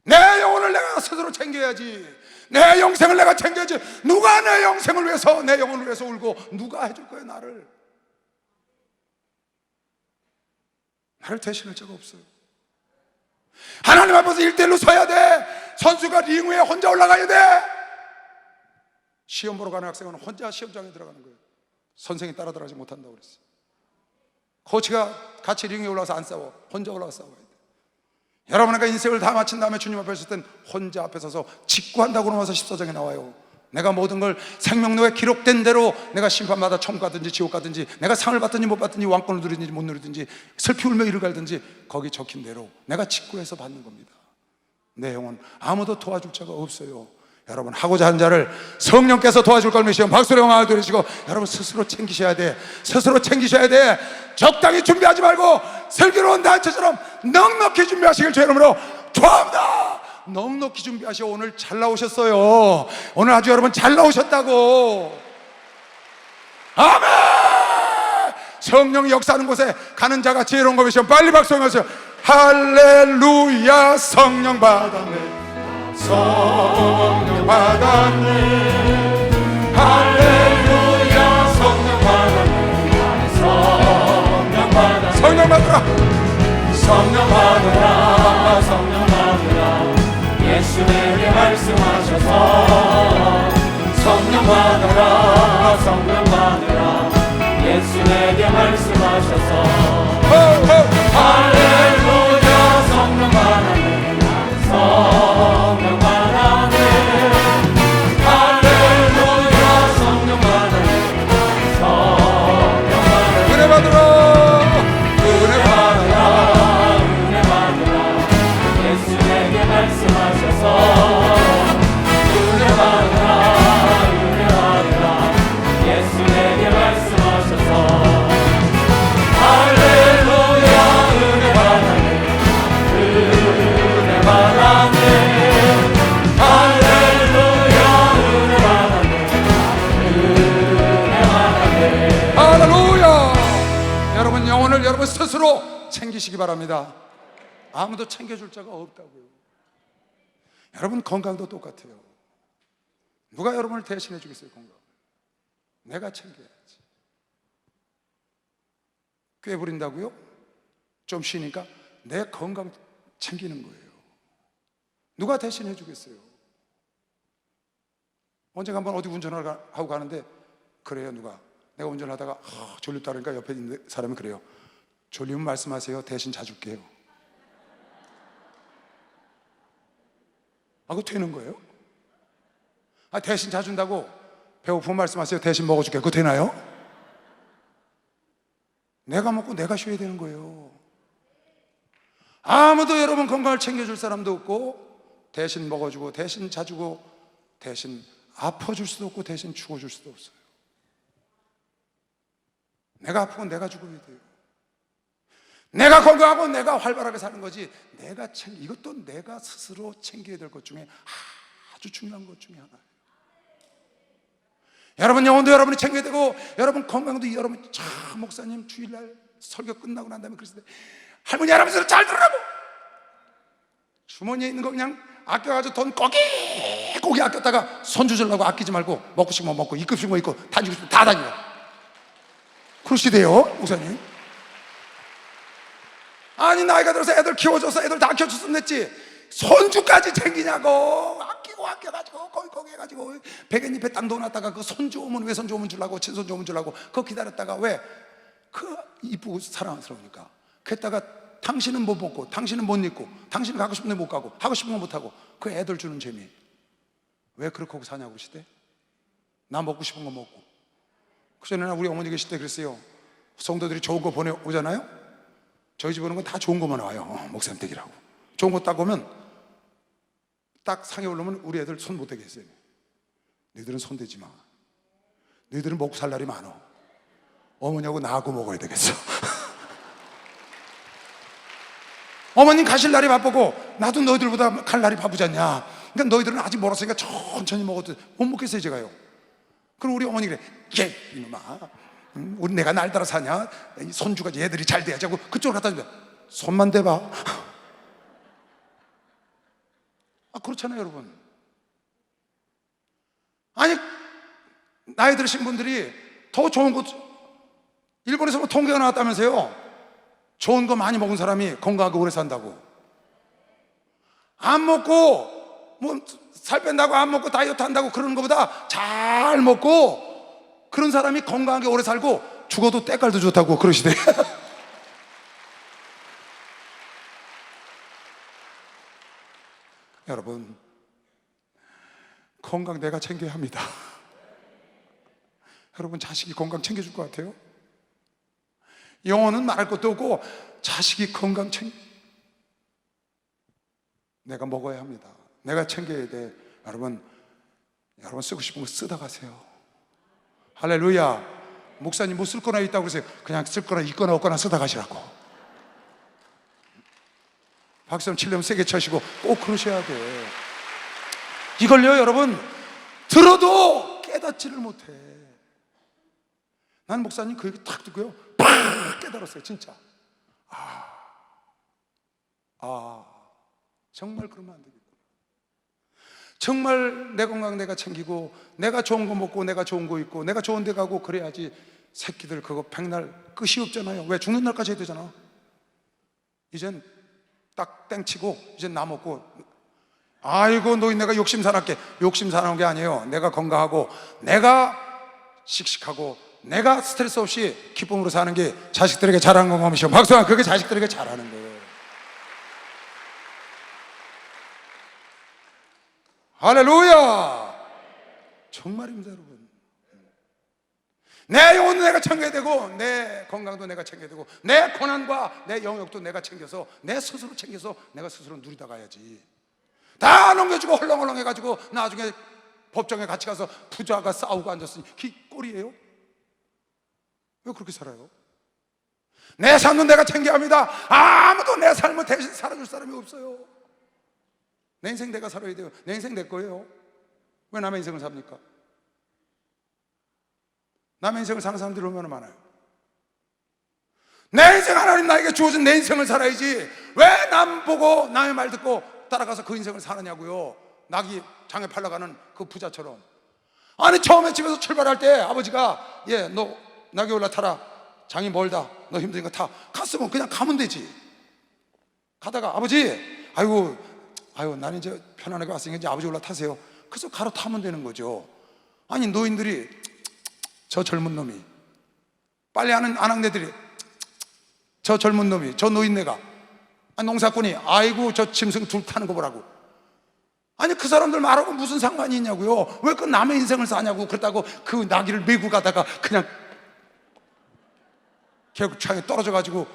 Speaker 1: 내 영혼을 내가 스스로 챙겨야지. 내 영생을 내가 챙겨야지. 누가 내 영생을 위해서, 내 영혼을 위해서 울고 누가 해줄 거예요? 나를 대신할 자가 없어요. 하나님 앞에서 1대1로 서야 돼. 선수가 링 위에 혼자 올라가야 돼. 시험 보러 가는 학생은 혼자 시험장에 들어가는 거예요. 선생이 따라들어가지 못한다고 그랬어요. 코치가 같이 링 위에 올라가서 안 싸워. 혼자 올라가서 싸워야 돼. 여러분과 인생을 다 마친 다음에 주님 앞에 섰을 땐 혼자 앞에 서서 직구한다고 나와서 14장에 나와요. 내가 모든 걸 생명록에 기록된 대로 내가 심판받아 천국 가든지 지옥 가든지 내가 상을 받든지 못 받든지 왕권을 누리든지 못 누리든지 슬피 울며 이를 갈든지 거기 적힌 대로 내가 직구해서 받는 겁니다. 내 영혼 아무도 도와줄 자가 없어요. 여러분, 하고자 하는 자를 성령께서 도와줄 걸 믿으시면 박수로 영광을 돌리시고 여러분 스스로 챙기셔야 돼. 스스로 챙기셔야 돼. 적당히 준비하지 말고 슬기로운 단체처럼 넉넉히 준비하시길 주 이름으로 축원합니다. 넉넉히 준비하시고 오늘 잘 나오셨어요. 오늘 아주 여러분 잘 나오셨다고. 아멘. 성령이 역사하는 곳에 가는 자가 지혜로운 거 믿으시면 빨리 박수 하세요. 할렐루야. 성령 받았네. 성령 받았네. 할렐루야. 성령 받았네. 성령 받았네. 성령 받으라. 성령 받으라. 성령 받으라. 예수 내게 말씀하셔서 성령 받으라. 성령 받으라. 예수 내게 말씀하셔서 할렐루야. 성령 받았네. 성령 받았네. 할렐루야. 성령 받았네. 성령 받았네. 은혜 받으라. 은혜 받으라. 은혜 받으라. 예수 내게 말씀하셔서 은혜 받으라. 은혜 받으라. 예수 내게 말씀하셔서 할렐루야. 은혜 받았네. 은혜 받았네. 할렐루야. 은혜 받았네. 은혜 받았네. 할렐루야. 여러분 영혼을 여러분 스스로 챙기시기 바랍니다. 아무도 챙겨줄 자가 없다고요. 여러분 건강도 똑같아요. 누가 여러분을 대신해 주겠어요? 건강 내가 챙겨야지. 꽤 부린다고요? 좀 쉬니까 내 건강 챙기는 거예요. 누가 대신해 주겠어요? 언젠가 한번 어디 운전하고 가는데 그래요. 누가 내가 운전하다가 졸립다 그러니까 옆에 있는 사람이 그래요. 졸리면 말씀하세요. 대신 자줄게요. 그거 되는 거예요? 대신 자준다고 배고프면 말씀하세요. 대신 먹어줄게. 그거 되나요? 내가 먹고 내가 쉬어야 되는 거예요. 아무도 여러분 건강을 챙겨줄 사람도 없고 대신 먹어주고 대신 자주고 대신 아파줄 수도 없고 대신 죽어줄 수도 없어요. 내가 아프면 내가 죽어야 돼요. 내가 건강하고 내가 활발하게 사는 거지, 이것도 내가 스스로 챙겨야 될 것 중에 아주 중요한 것 중에 하나예요. 여러분 영혼도 여러분이 챙겨야 되고, 여러분 건강도 여러분, 목사님 주일날 설교 끝나고 난 다음에 그랬을 때, 할머니 할아버지들 잘 들으라고, 주머니에 있는 거 그냥 아껴가지고 돈 꼬기 아꼈다가 손주 주려고 아끼지 말고 먹고 싶으면 먹고 입고 싶으면 입고 다니고 싶으면 다 다니고 그러시대요 목사님. 아니 나이가 들어서 애들 키워줘서 애들 다 키워줬으면 됐지, 손주까지 챙기냐고. 아껴가지고 거기 해가지고 베갯잎에 딱 넣어놨다가 그 손주 오면 외손주 오면 주려고 친손주 오면 주려고 그거 기다렸다가, 왜? 그 이쁘고 사랑스러우니까. 그랬다가 당신은 못 먹고 당신은 못 입고 당신은 가고 싶은 데 못 가고 하고 싶은 거 못 하고, 그 애들 주는 재미 왜 그렇게 하고 사냐고 그러시대. 나 먹고 싶은 거 먹고. 그전에는 우리 어머니 계실 때 그랬어요. 성도들이 좋은 거 보내오잖아요. 저희 집 오는 건 다 좋은 거만 와요. 목사님 댁이라고 좋은 거 딱 오면 딱 상에 올라오면 우리 애들 손 못 대게 했어요. 너희들은 손 대지 마. 너희들은 먹고 살 날이 많어. 어머니하고 나하고 먹어야 되겠어. 어머님 가실 날이 바쁘고 나도 너희들보다 갈 날이 바쁘지 않냐. 그러니까 너희들은 아직 멀었으니까 천천히 먹어도 못 먹겠어요 제가요. 그럼 우리 어머니 그래, 이놈아, 우리 내가 날 따라 사냐? 손주가 얘들이 잘 돼야지 하고 그쪽으로 갖다 주면 손만 대봐. 그렇잖아요 여러분. 아니 나이 들으신 분들이 더 좋은 거, 일본에서 뭐 통계가 나왔다면서요. 좋은 거 많이 먹은 사람이 건강하게 오래 산다고. 안 먹고 뭐 살 뺀다고 안 먹고 다이어트 한다고 그러는 것보다 잘 먹고 그런 사람이 건강하게 오래 살고 죽어도 때깔도 좋다고 그러시대. 여러분 건강 내가 챙겨야 합니다. 여러분 자식이 건강 챙겨줄 것 같아요? 영혼은 말할 것도 없고 자식이 건강 내가 먹어야 합니다. 내가 챙겨야 돼. 여러분 쓰고 싶은 거 쓰다 가세요. 할렐루야. 목사님 뭐 쓸 거나 있다고 그러세요. 그냥 쓸 거나 있거나 없거나 쓰다 가시라고. 박수 치려면 세게 쳐시고 꼭 그러셔야 돼. 이걸요 여러분 들어도 깨닫지를 못해. 난 목사님 그 얘기 딱 듣고요 팍 깨달았어요 진짜. 정말 그러면 안 되겠구나. 정말 내 건강 내가 챙기고 내가 좋은 거 먹고 내가 좋은 거 입고 내가 좋은 데 가고 그래야지. 새끼들 그거 백날 끝이 없잖아요. 왜? 죽는 날까지 해야 되잖아. 이젠 딱 땡치고 이젠 나 먹고 아이고 너희 내가 욕심 사납게. 욕심 사나운 게 아니에요. 내가 건강하고 내가 씩씩하고 내가 스트레스 없이 기쁨으로 사는 게 자식들에게 잘하는 건가이죠. 박수아, 그게 자식들에게 잘하는 거예요. 할렐루야. 정말입니다 여러분. 내 영혼도 내가 챙겨야 되고 내 건강도 내가 챙겨야 되고 내 고난과 내 영역도 내가 챙겨서 내 스스로 챙겨서 내가 스스로 누리다 가야지. 다 넘겨주고 헐렁헐렁 해가지고 나중에 법정에 같이 가서 부자가 싸우고 앉았으니 그 꼴이에요? 왜 그렇게 살아요? 내 삶은 내가 챙겨야 합니다. 아무도 내 삶을 대신 살아줄 사람이 없어요. 내 인생 내가 살아야 돼요. 내 인생 내 거예요. 왜 남의 인생을 삽니까? 남의 인생을 사는 사람들이 얼마나 많아요. 내 인생 하나님 나에게 주어진 내 인생을 살아야지. 왜 남 보고 남의 말 듣고 따라가서 그 인생을 사느냐고요. 낙이 장에 팔러가는 그 부자처럼. 아니 처음에 집에서 출발할 때 아버지가 너 낙에 올라타라. 장이 멀다. 너 힘드니까 타. 갔으면 그냥 가면 되지. 가다가 아버지 아유 나는 이제 편안하게 왔으니까 이제 아버지 올라타세요. 그래서 가로 타면 되는 거죠. 아니 노인들이 저 젊은 놈이 빨리 하는 아낙네들이 저 젊은 놈이 저 노인네가 농사꾼이 아이고 저 짐승 둘 타는 거 보라고. 아니 그 사람들 말하고 무슨 상관이 있냐고요. 왜 그 남의 인생을 사냐고. 그렇다고 그 나귀를 메고 가다가 그냥 계곡창에 떨어져가지고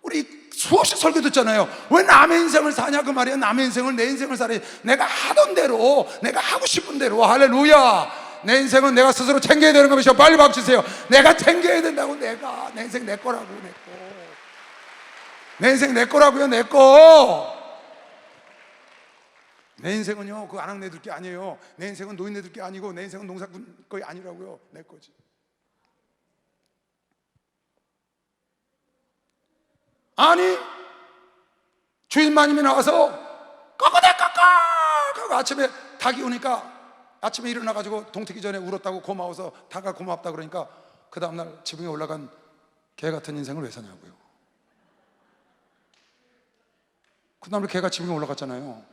Speaker 1: 우리 수없이 설교 듣잖아요. 왜 남의 인생을 사냐 그 말이야. 남의 인생을 내 인생을 살아야. 내가 하던 대로 내가 하고 싶은 대로. 할렐루야. 내 인생은 내가 스스로 챙겨야 되는 것이죠. 빨리 박수세요. 내가 챙겨야 된다고. 내가 내 인생 내 거라고. 내 거. 내 인생 내 거라고요, 내 거. 내 인생은요, 그 아낙네들 게 아니에요. 내 인생은 노인네들 게 아니고, 내 인생은 농사꾼 거이 아니라고요. 내 거지. 아니, 주인마님이 나와서 꺾어대 꺾어 하고 아침에 닭이 오니까 아침에 일어나가지고 동트기 전에 울었다고 고마워서 닭아 고맙다 그러니까 그 다음날 지붕에 올라간 개 같은 인생을 왜 사냐고요. 그 다음에 개가 지붕에 올라갔잖아요.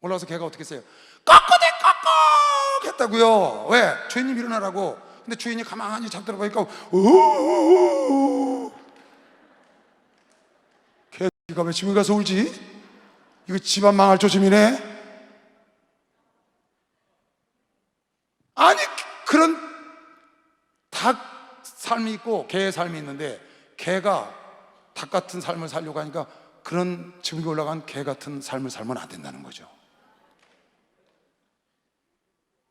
Speaker 1: 올라가서 개가 어떻게 했어요? 꺾어대 꺾어 했다고요. 왜? 주인님 일어나라고. 근데 주인이 가만히 잡더라 보니까 개가 왜 지붕에 가서 울지? 이거 집안 망할 조짐이네. 아니, 그런 닭 삶이 있고 개의 삶이 있는데, 개가 닭 같은 삶을 살려고 하니까 그런 지붕에 올라간 개 같은 삶을 살면 안 된다는 거죠.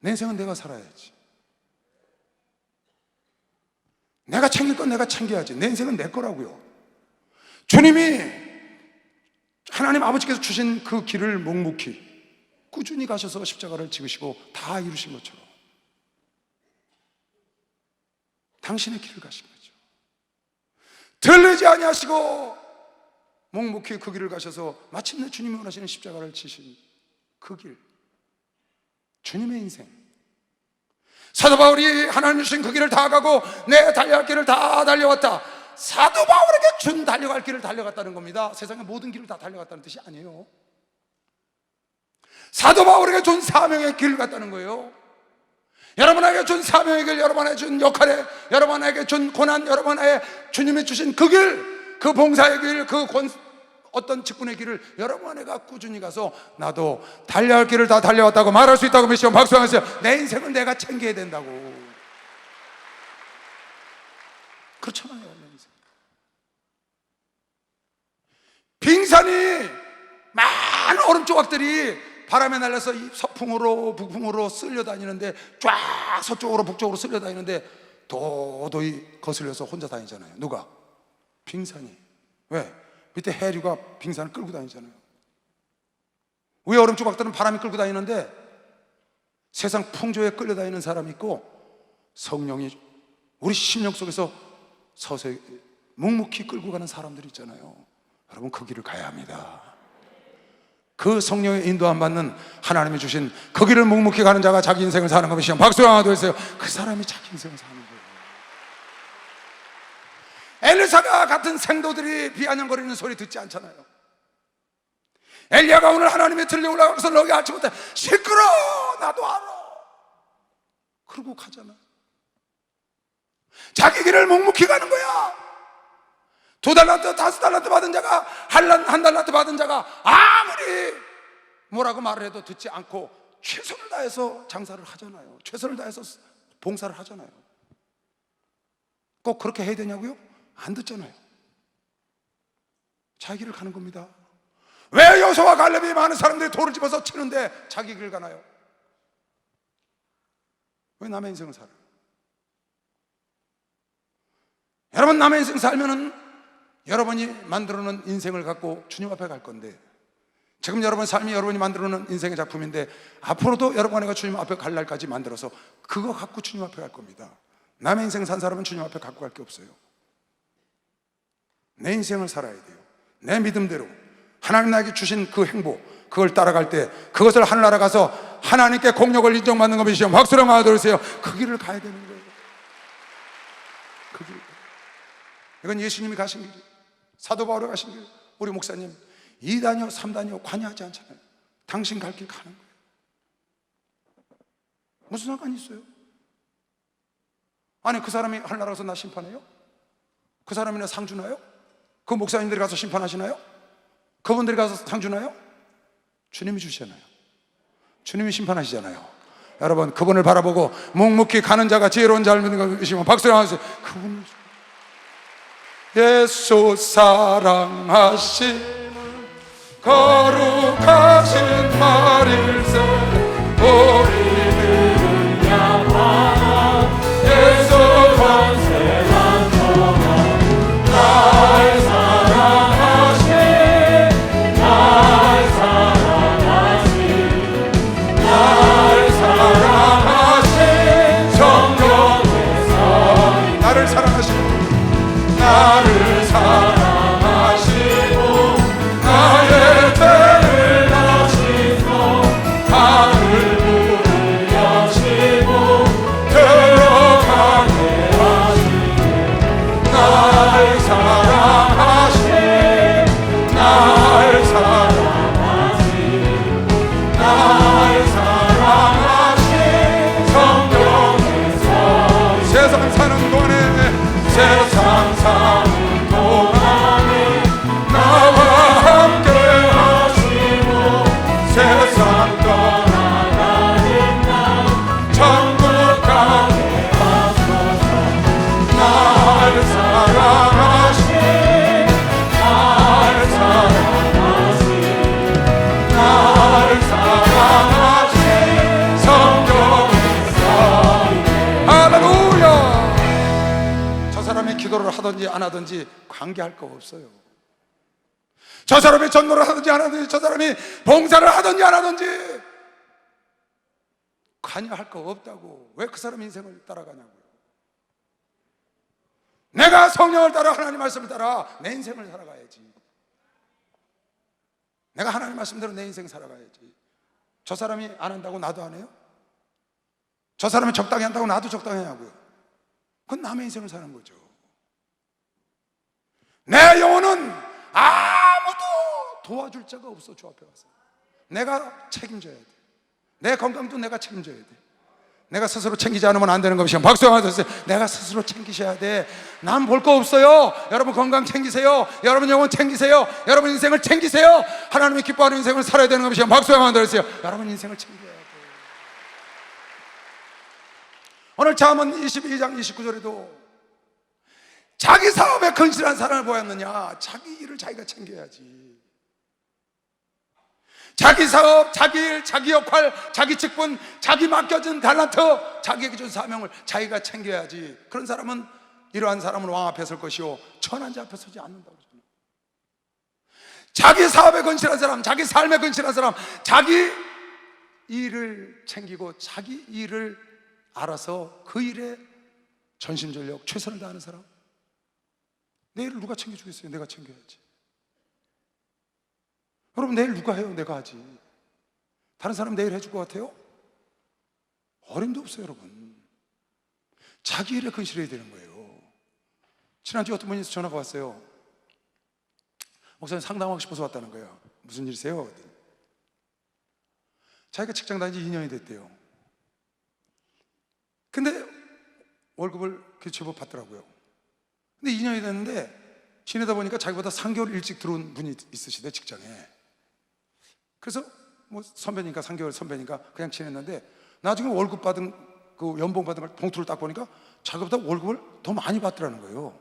Speaker 1: 내 인생은 내가 살아야지. 내가 챙길 건 내가 챙겨야지. 내 인생은 내 거라고요. 주님이 하나님 아버지께서 주신 그 길을 묵묵히 꾸준히 가셔서 십자가를 지으시고 다 이루신 것처럼 당신의 길을 가신 거죠. 들리지 아니하시고 묵묵히 그 길을 가셔서 마침내 주님이 원하시는 십자가를 지신 그 길, 주님의 인생. 사도 바울이 하나님 주신 그 길을 다 가고 내 달려갈 길을 다 달려왔다. 사도 바울에게 준 달려갈 길을 달려갔다는 겁니다. 세상의 모든 길을 다 달려갔다는 뜻이 아니에요. 사도 바울에게 준 사명의 길을 갔다는 거예요. 여러분에게 준 사명의 길, 여러분에게 준 역할에, 여러분에게 준 고난, 여러분에게 주님이 주신 그 길, 그 봉사의 길, 그 어떤 직분의 길을 여러분에게 꾸준히 가서 나도 달려갈 길을 다 달려왔다고 말할 수 있다고 믿으시면 박수 한번 주세요. 내 인생은 내가 챙겨야 된다고. 그렇잖아요. 내 인생. 빙산이 많은 얼음 조각들이 바람에 날려서 서풍으로 북풍으로 쓸려다니는데, 쫙 서쪽으로 북쪽으로 쓸려다니는데 도도히 거슬려서 혼자 다니잖아요. 누가? 빙산이. 왜? 밑에 해류가 빙산을 끌고 다니잖아요. 위에 얼음 조각들은 바람이 끌고 다니는데 세상 풍조에 끌려다니는 사람이 있고, 성령이 우리 심령 속에서 서서히 묵묵히 끌고 가는 사람들이 있잖아요. 여러분, 그 길을 가야 합니다. 그 성령의 인도함 받는 하나님이 주신 그 길을 묵묵히 가는 자가 자기 인생을 사는 것이죠. 박수 하나 더 해주세요. 그 사람이 자기 인생을 사는 거예요. 엘리사가 같은 생도들이 비아냥거리는 소리 듣지 않잖아요. 엘리야가 오늘 하나님의 들려 올라가서 너희 알지 못해 시끄러워, 나도 알아, 그러고 가잖아. 자기 길을 묵묵히 가는 거야. 2달란트, 5달란트 받은 자가, 한 달란트 받은 자가 아무리 뭐라고 말을 해도 듣지 않고 최선을 다해서 장사를 하잖아요. 최선을 다해서 봉사를 하잖아요. 꼭 그렇게 해야 되냐고요? 안 듣잖아요. 자기 길을 가는 겁니다. 왜 여호수아와 갈렙이 많은 사람들이 돌을 집어서 치는데 자기 길을 가나요? 왜 남의 인생을 살아요? 여러분, 남의 인생 살면은 여러분이 만들어놓은 인생을 갖고 주님 앞에 갈 건데, 지금 여러분 삶이 여러분이 만들어놓은 인생의 작품인데 앞으로도 여러분과 주님 앞에 갈 날까지 만들어서 그거 갖고 주님 앞에 갈 겁니다. 남의 인생 산 사람은 주님 앞에 갖고 갈 게 없어요. 내 인생을 살아야 돼요. 내 믿음대로 하나님 나에게 주신 그 행복, 그걸 따라갈 때 그것을 하늘나라 가서 하나님께 공력을 인정받는 것이죠. 박수를 하나 들으세요. 그 길을 가야 되는 거예요. 그 길. 이건 예수님이 가신 길이에요. 사도 바울이 가신 길. 우리 목사님 2단이요 3단이요 관여하지 않잖아요. 당신 갈 길 가는 거예요. 무슨 상관이 있어요? 아니, 그 사람이 하늘나라 가서 나 심판해요? 그 사람이 나 상 주나요? 그 목사님들이 가서 심판하시나요? 그분들이 가서 상 주나요? 주님이 주시잖아요. 주님이 심판하시잖아요. 여러분, 그분을 바라보고 묵묵히 가는 자가 지혜로운 자를 믿는 것이면 박수를 하세요. 그분을 예수 사랑하시는 거룩하신 말일세 우리는 양하나 예수 권세한 동안 날 나를 사랑하신 성령께서 세상 사는 동안에 세상 사는 동안에 나와 함께 하시고 세상 떠나가는 날 천국 가게 하소서. 나를 사랑하신 나를 사랑하신 나를 사랑하신 성령께서 할렐루야. 저 사람이 기도를 하든지 안 하든지 관계할 거 없어요. 저 사람이 전도를 하든지 안 하든지, 저 사람이 봉사를 하든지 안 하든지 관여할 거 없다고. 왜 그 사람 인생을 따라가냐고요. 내가 성령을 따라 하나님 말씀을 따라 내 인생을 살아가야지. 내가 하나님 말씀대로 내 인생 살아가야지. 저 사람이 안 한다고 나도 안 해요? 저 사람이 적당히 한다고 나도 적당히 하냐고요. 그건 남의 인생을 사는 거죠. 내 영혼은 아무도 도와줄 자가 없어. 주 앞에 와서 내가 책임져야 돼. 내 건강도 내가 책임져야 돼. 내가 스스로 챙기지 않으면 안 되는 것이요. 박수 한번 주세요. 내가 스스로 챙기셔야 돼. 남 볼 거 없어요. 여러분 건강 챙기세요. 여러분 영혼 챙기세요. 여러분 인생을 챙기세요. 하나님이 기뻐하는 인생을 살아야 되는 것이요. 박수 한번 주세요. 여러분 인생을 챙겨야 돼. 오늘 잠언 22장 29절에도 자기 사업에 건실한 사람을 보았느냐. 자기 일을 자기가 챙겨야지. 자기 사업, 자기 일, 자기 역할, 자기 직분, 자기 맡겨진 달란트, 자기에게 준 사명을 자기가 챙겨야지. 그런 사람은, 이러한 사람은 왕 앞에 설 것이요 천한 자 앞에 서지 않는다고. 자기 사업에 건실한 사람, 자기 삶에 건실한 사람, 자기 일을 챙기고 자기 일을 알아서 그 일에 전심전력 최선을 다하는 사람. 내 일을 누가 챙겨주겠어요? 내가 챙겨야지. 여러분 내일 누가 해요? 내가 하지. 다른 사람 내일 해줄 것 같아요? 어림도 없어요. 여러분 자기 일에 건실해야 되는 거예요. 지난주에 어떤 분이 전화가 왔어요. 목사님 상담하고 싶어서 왔다는 거예요. 무슨 일이세요? 자기가 직장 다닌 지 2년이 됐대요. 근데 월급을 제법 받더라고요. 근데 2년이 됐는데 지내다 보니까 자기보다 3개월 일찍 들어온 분이 있으시대, 직장에. 그래서 뭐 선배니까, 3개월 선배니까 그냥 지냈는데 나중에 월급 받은 그 연봉 받은 걸 봉투를 딱 보니까 자기보다 월급을 더 많이 받더라는 거예요.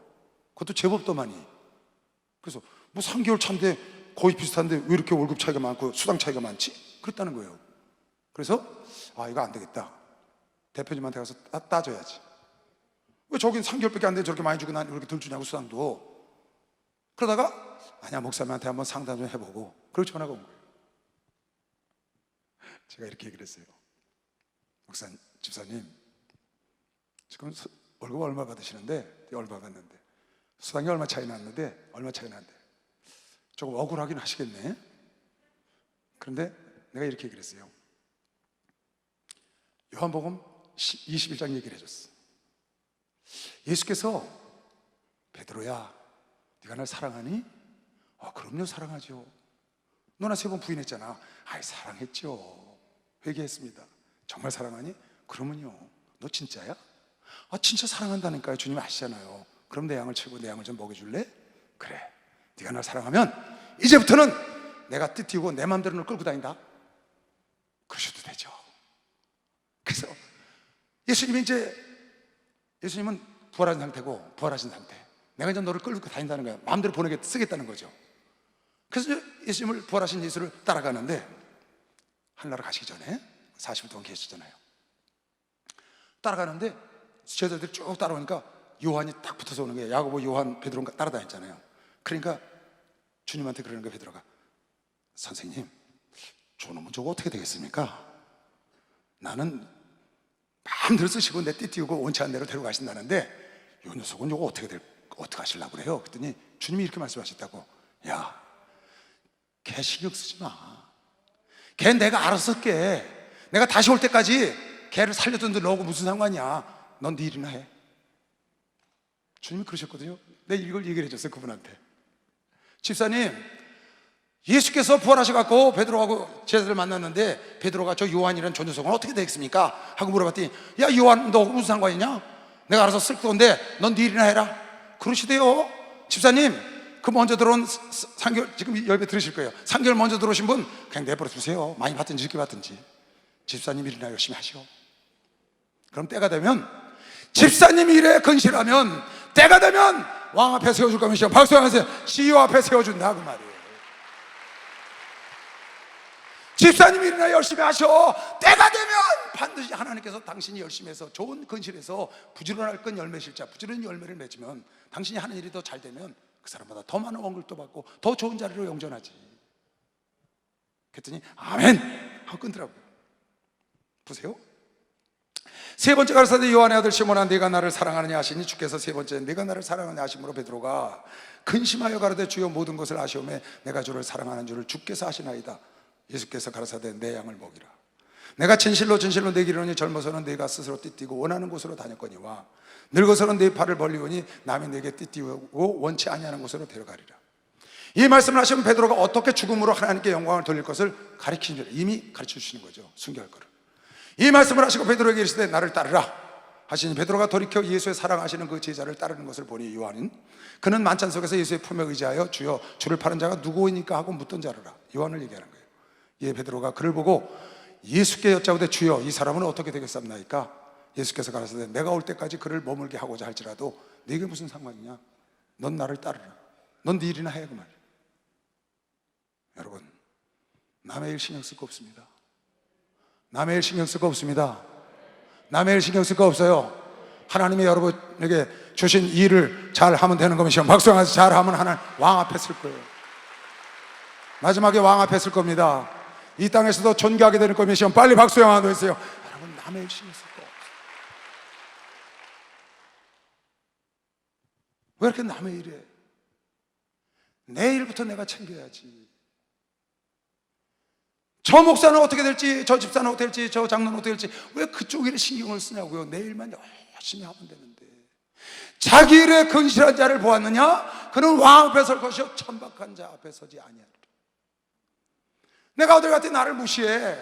Speaker 1: 그것도 제법 더 많이. 그래서 뭐 3개월 차인데 거의 비슷한데 왜 이렇게 월급 차이가 많고 수당 차이가 많지? 그랬다는 거예요. 그래서 아, 이거 안 되겠다. 대표님한테 가서 따져야지. 왜 저긴 3개월밖에 안 돼 저렇게 많이 주고 난 이렇게 덜 주냐고, 수당도. 그러다가 아니야, 목사님한테 한번 상담 좀 해보고. 그리고 전화가 온 거예요. 제가 이렇게 얘기를 했어요. 목사님, 집사님, 지금 월급 얼마 받으시는데? 얼마 받는데 수당이 얼마 차이 났는데, 얼마 차이 났는데 조금 억울하긴 하시겠네. 그런데 내가 이렇게 얘기를 했어요. 요한복음 21장 얘기를 해줬어. 예수께서 베드로야, 네가 날 사랑하니? 그럼요, 사랑하죠. 너나 3번 부인했잖아. 아이, 사랑했죠. 회개했습니다. 정말 사랑하니? 그러면요, 너 진짜야? 진짜 사랑한다니까요. 주님 아시잖아요. 그럼 내 양을 치고 내 양을 좀 먹여줄래? 그래, 네가 날 사랑하면 이제부터는 내가 띠띠우고 내 마음대로 널 끌고 다닌다. 그러셔도 되죠. 그래서 예수님은 부활한 상태고, 부활하신 상태. 내가 이제 너를 끌고 다닌다는 거야. 마음대로 보내게 쓰겠다는 거죠. 그래서 예수님을, 부활하신 예수를 따라가는데, 하늘나라 가시기 전에 40일 동안 계시잖아요. 따라가는데 제자들이 쭉 따라오니까 요한이 딱 붙어서 오는 거예요. 야고보, 요한, 베드로가 따라다녔잖아요. 그러니까 주님한테 그러는 거예요. 베드로가, 선생님, 저놈은 저거 어떻게 되겠습니까? 나는 마음대로 쓰시고 내 띠 띄우고 원치 않는 대로 데려가신다는데 이 녀석은 이거 어떻게 하시려고 그래요? 그랬더니 주님이 이렇게 말씀하셨다고. 야, 걔 신경 쓰지 마. 걔 내가 알아서 쓸게. 내가 다시 올 때까지 걔를 살려둔들 너하고 무슨 상관이야. 넌 네 일이나 해. 주님이 그러셨거든요. 내가 이걸 얘기를 해줬어요, 그분한테. 집사님, 예수께서 부활하셔갖고 베드로하고 제자들을 만났는데 베드로가 저 요한이라는 전도성은 어떻게 되겠습니까? 하고 물어봤더니, 야 요한 너 무슨 상관이냐? 내가 알아서 쓸 건데 넌 네 일이나 해라. 그러시대요. 집사님, 그 먼저 들어온 3개월, 지금 열배 들으실 거예요. 3개월 먼저 들어오신 분 그냥 내버려 두세요. 많이 받든지 적게 받든지. 집사님 일이나 열심히 하시오. 그럼 때가 되면, 집사님 일에 근실하면 때가 되면 왕 앞에 세워줄 거면요. 박수 하세요. CEO 앞에 세워준다 그 말이에요. 집사님 일이나 열심히 하셔. 때가 되면 반드시 하나님께서 당신이 열심히 해서 좋은 근실에서 부지런할 건 열매 실자, 부지런히 열매를 맺으면 당신이 하는 일이 더 잘 되면 그 사람보다 더 많은 원금도 받고 더 좋은 자리로 영전하지. 그랬더니 아멘 하고 끊더라고요. 보세요. 세 번째 가르사대 요한의 아들 시몬아, 네가 나를 사랑하느냐 하시니 주께서 세 번째 네가 나를 사랑하느냐 하심으로 베드로가 근심하여 가로되 주여 모든 것을 아시오매 내가 주를 사랑하는 줄을 주께서 아시나이다. 예수께서 가르사대 내 양을 먹이라. 내가 진실로 진실로 내게 이르노니 젊어서는 네가 스스로 띠띠고 원하는 곳으로 다녔거니와 늙어서는 네 팔을 벌리오니 남이 내게 띠띠고 원치 아니하는 곳으로 데려가리라. 이 말씀을 하시면 베드로가 어떻게 죽음으로 하나님께 영광을 돌릴 것을 가르치는 줄 이미 가르쳐 주시는 거죠. 순교할 거를. 이 말씀을 하시고 베드로에게 이르시되 나를 따르라 하시니 베드로가 돌이켜 예수의 사랑하시는 그 제자를 따르는 것을 보니 요한은 그는 만찬 속에서 예수의 품에 의지하여 주여 주를 파는 자가 누구이니까 하고 묻던 자로라. 요한을 얘기하는 거예요. 예, 베드로가 그를 보고 예수께 여짜오되 주여 이 사람은 어떻게 되겠습니까? 예수께서 가라사대 내가 올 때까지 그를 머물게 하고자 할지라도 네게 무슨 상관이냐? 넌 나를 따르라. 넌 네 일이나 해 그 말. 여러분, 남의 일 신경 쓸 거 없습니다. 남의 일 신경 쓸 거 없습니다. 남의 일 신경 쓸 거 없어요. 하나님이 여러분에게 주신 일을 잘 하면 되는 겁니다. 박수하면서 잘 하면 하나님 왕 앞에 쓸 거예요. 마지막에 왕 앞에 쓸 겁니다. 이 땅에서도 존귀하게 되는 겁니다. 빨리 박수 한번 해주세요. 여러분, 남의 일 신경 쓸 거 없어요. 왜 이렇게 남의 일에? 내 일부터 내가 챙겨야지. 저 목사는 어떻게 될지, 저 집사는 어떻게 될지, 저 장로는 어떻게 될지 왜 그쪽 일에 신경을 쓰냐고요. 내 일만 열심히 하면 되는데. 자기 일에 근실한 자를 보았느냐? 그는 왕 앞에 설 것이요 천박한 자 앞에 서지 아니하리라. 내가 어딜 갔더니 나를 무시해.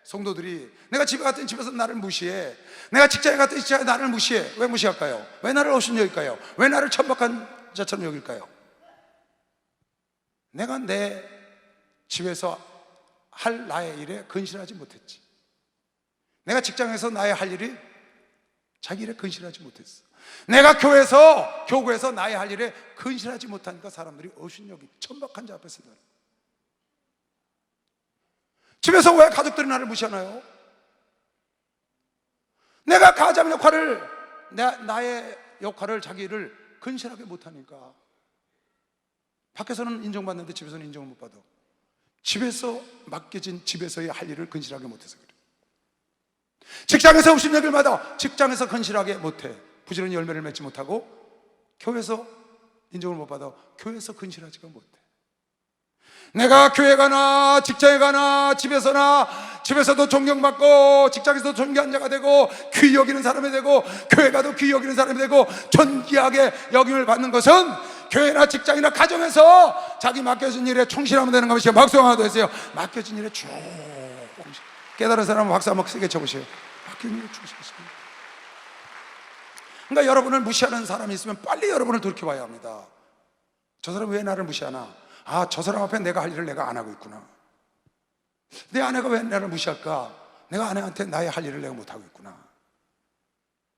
Speaker 1: 성도들이 내가 집에 갔더니 집에서 나를 무시해. 내가 직장에 갔더니 직장에 나를 무시해. 왜 무시할까요? 왜 나를 없인 여길까요? 왜 나를 천박한 자처럼 여길까요? 내가 내 집에서 할 나의 일에 근실하지 못했지. 내가 직장에서 나의 할 일이 자기 일에 근실하지 못했어. 내가 교구에서 나의 할 일에 근실하지 못하니까 사람들이 어신여기 천박한 자 앞에 서다. 집에서 왜 가족들이 나를 무시하나요? 내가 가장 역할을, 나의 역할을, 자기 일을 근실하게 못하니까. 밖에서는 인정받는데 집에서는 인정을 못 받아. 집에서 맡겨진 집에서의 할 일을 근실하게 못해서 그래. 직장에서 업신여길 마다 직장에서 근실하게 못해. 부지런히 열매를 맺지 못하고 교회에서 인정을 못 받아. 교회에서 근실하지가 못해. 내가 교회 가나 직장에 가나 집에서도 존경받고 직장에서도 존귀한 자가 되고 귀히 여기는 사람이 되고 교회 가도 귀히 여기는 사람이 되고 존귀하게 여김을 받는 것은 교회나 직장이나 가정에서 자기 맡겨진 일에 충실하면 되는 것이요. 박수 하나 더 해주세요. 맡겨진 일에 쭉 깨달은 사람은 박수 한번 세게 쳐보세요. 맡겨진 일에 충실하십니다. 그러니까 여러분을 무시하는 사람이 있으면 빨리 여러분을 돌이켜봐야 합니다. 저 사람 왜 나를 무시하나? 아, 저 사람 앞에 내가 할 일을 내가 안 하고 있구나. 내 아내가 왜 나를 무시할까? 내가 아내한테 나의 할 일을 내가 못하고 있구나.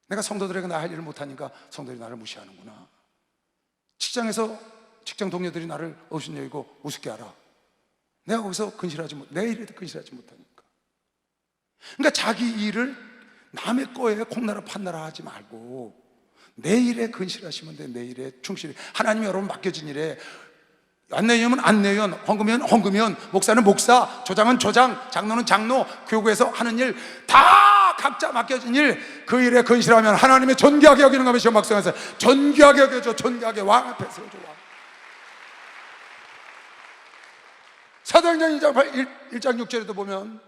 Speaker 1: 내가 성도들에게 나의 할 일을 못하니까 성도들이 나를 무시하는구나. 직장에서 직장 동료들이 나를 업신여기고 우습게 알아. 내가 거기서 내 일에 근실하지 못하니까. 그러니까 자기 일을 남의 거에 콩나라 판나라 하지 말고 내 일에 근실하시면 돼. 내 일에 충실히. 하나님이 여러분 맡겨진 일에 안내위원은 안내위원, 헌금위원 헌금위원, 목사는 목사, 조장은 조장, 장로는 장로, 교구에서 하는 일 다 각자 맡겨진 일, 그 일에 근실하면 하나님의 존귀하게 여기는 것이요. 막상에서 존귀하게 여겨줘. 존귀하게 왕 앞에 세워줘. 사도행전 1장 6절에도 보면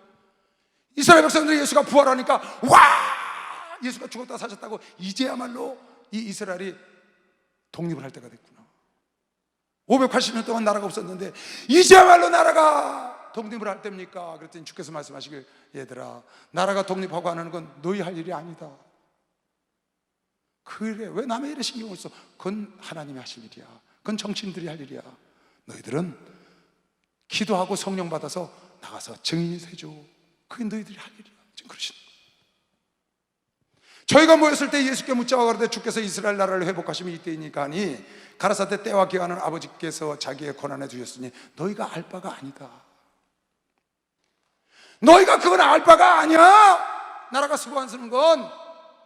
Speaker 1: 이스라엘 백성들이 예수가 부활하니까 와! 예수가 죽었다 사셨다고 이제야말로 이 이스라엘이 독립을 할 때가 됐구나. 580년 동안 나라가 없었는데 이제야말로 나라가 독립을 할 때입니까? 그랬더니 주께서 말씀하시길, 얘들아, 나라가 독립하고 안 하는 건 너희 할 일이 아니다. 그래, 왜 남의 일에 신경을 써? 그건 하나님이 하실 일이야. 그건 정치인들이 할 일이야. 너희들은 기도하고 성령 받아서 나가서 증인이 되죠. 그게 너희들이 할 일이야. 지금 그러시는 거예요. 저희가 모였을 때 예수께 묻자고 가로되 주께서 이스라엘 나라를 회복하시면 이때이니까 하니 가라사대 때와 기한은 아버지께서 자기의 권한에 두셨으니 너희가 알 바가 아니다. 너희가 그건 알 바가 아니야. 나라가 쓰고 안 쓰는 건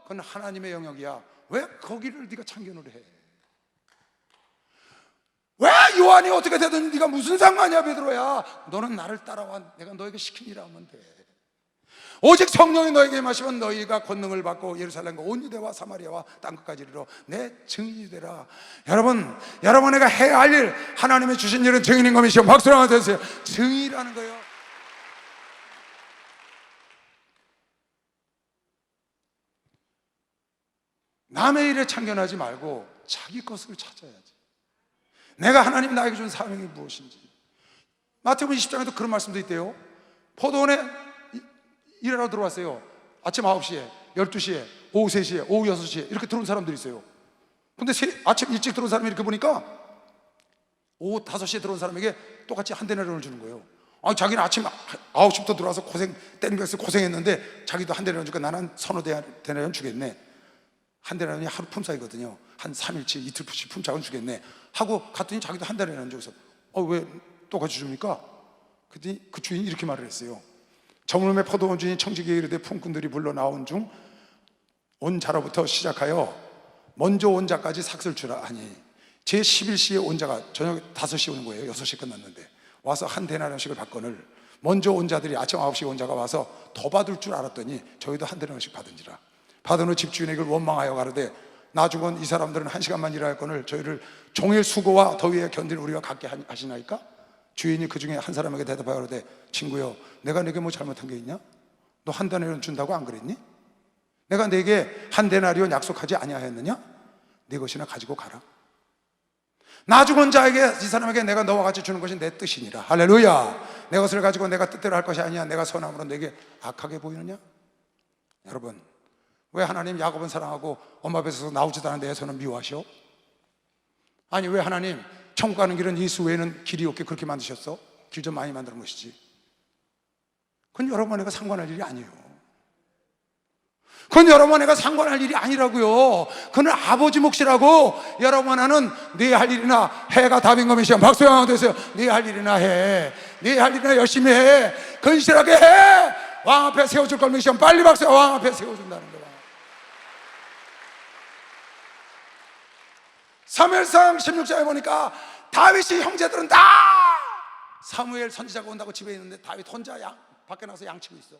Speaker 1: 그건 하나님의 영역이야. 왜 거기를 네가 참견을 해? 왜 요한이 어떻게 되든 네가 무슨 상관이야? 베드로야, 너는 나를 따라와. 내가 너에게 시킨 일 하면 돼. 오직 성령이 너에게 임하시면 너희가 권능을 받고 예루살렘과 온 유대와 사마리아와 땅끝까지 이르러 내 증인이 되라. 여러분, 여러분에게 해야 할 일, 하나님이 주신 일은 증인인 것이요. 박수를 한번 주세요. 증인이라는 거예요. 남의 일에 참견하지 말고 자기 것을 찾아야지. 내가 하나님 나에게 준 사명이 무엇인지. 마태복음 20장에도 그런 말씀도 있대요. 포도원에 일하러 들어왔어요. 아침 9시에, 12시에, 오후 3시에, 오후 6시에 이렇게 들어온 사람들이 있어요. 근데 아침 일찍 들어온 사람이 이렇게 보니까 오후 5시에 들어온 사람에게 똑같이 한 데나리온을 주는 거예요. 아니, 자기는 아침 9시부터 들어와서 때리면서 고생했는데 자기도 한 데나리온 주니까 나는 서너 데나리온 주겠네. 한 데나리온이 하루 품삯이거든요. 한 3일치, 이틀치 품삯은 주겠네 하고 갔더니 자기도 한 데나리온 줘서 왜 똑같이 줍니까? 그랬더니 그 주인이 이렇게 말을 했어요. 저물음의 포도원 주인 청지기에 이르되 품꾼들이 불러 나온 중 온 자로부터 시작하여 먼저 온 자까지 삭슬 주라 하니 제 11시에 온 자가 저녁 5시에 오는 거예요. 6시 끝났는데 와서 한 데나리온씩을 받거늘 먼저 온 자들이 아침 9시에 온 자가 와서 더 받을 줄 알았더니 저희도 한 데나리온씩 받은지라. 받은 후 집주인에게 원망하여 가로되 나중은 이 사람들은 1시간만 일하였거늘 저희를 종일 수고와 더위에 견딜 우리가 갖게 하시나이까? 주인이 그 중에 한 사람에게 대답하여 가로되 친구여, 내가 내게 뭐 잘못한 게 있냐? 너 한 데나리온 준다고 안 그랬니? 내가 내게 한 데나리온 약속하지 아니하였느냐? 네 것이나 가지고 가라. 나 죽은 자에게, 이 사람에게 내가 너와 같이 주는 것이 내 뜻이니라. 할렐루야. 내 것을 가지고 내가 뜻대로 할 것이 아니야. 내가 선함으로 내게 악하게 보이느냐? 여러분, 왜 하나님 야곱은 사랑하고 엄마 뱃에서 나오지도 않은데 에서는 미워하셔? 아니, 왜 하나님 천국 가는 길은 이수 외에는 길이 없게 그렇게 만드셨어? 길 좀 많이 만드는 것이지. 그건 여러분에게 상관할 일이 아니에요. 그건 여러분에게 상관할 일이 아니라고요. 그건 아버지 몫이라고. 여러분 하나는 네 할 일이나 해가 답인 것이야. 박수 한번 되세요. 네 할 일이나 해. 네 할 일이나 열심히 해. 건실하게 해. 왕 앞에 세워줄 걸 미션. 빨리 박수. 왕 앞에 세워준다는 거야. 사무엘상 16장에 보니까 다윗이 형제들은 다 사무엘 선지자가 온다고 집에 있는데 다윗 혼자 밖에 나가서 양치고 있어.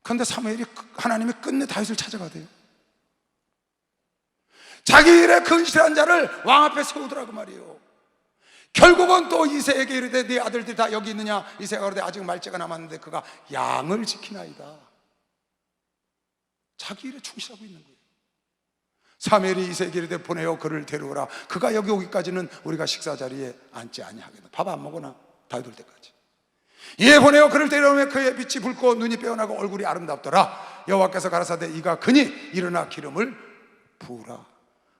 Speaker 1: 그런데 사무엘이, 하나님이 끝내 다윗을 찾아가대요. 자기 일에 근실한 자를 왕 앞에 세우더라고 말이에요. 결국은 또 이새에게 이르되 네 아들들이 다 여기 있느냐? 이새가 그러되 아직 말째가 남았는데 그가 양을 지키나이다. 자기 일에 충실하고 있는 거예요. 사무엘이 이새에게 이르되 보내어 그를 데려오라. 그가 여기 오기까지는 우리가 식사 자리에 앉지 아니하겠다. 밥 안 먹으나 다윗 올 때까지. 이에 보내어 그를 데려오면 그의 빛이 붉고 눈이 빼어나고 얼굴이 아름답더라. 여호와께서 가라사대 이가 그니 일어나 기름을 부으라.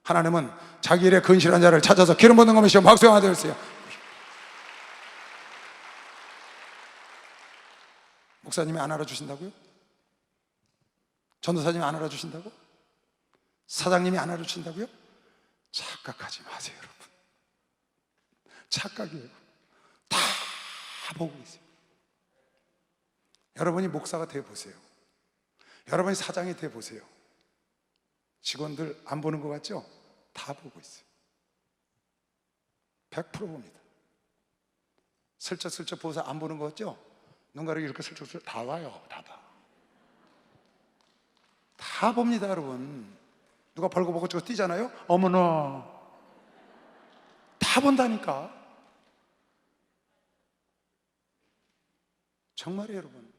Speaker 1: 하나님은 자기 일에 근실한 자를 찾아서 기름 붓는 것이요. 박수 한번 해주세요. 목사님이 안 알아주신다고요? 전도사님이 안 알아주신다고? 사장님이 안 알아주신다고요? 착각하지 마세요, 여러분. 착각이에요. 다 보고 있어요. 여러분이 목사가 되어보세요. 여러분이 사장이 되어보세요. 직원들 안 보는 것 같죠? 다 보고 있어요. 100% 봅니다. 슬쩍슬쩍 보고서 안 보는 것 같죠? 눈가를 이렇게 슬쩍슬쩍 다 와요. 다 봅니다, 여러분. 누가 벌거벗고 저거 뛰잖아요? 어머나. 다 본다니까. 정말이에요, 여러분.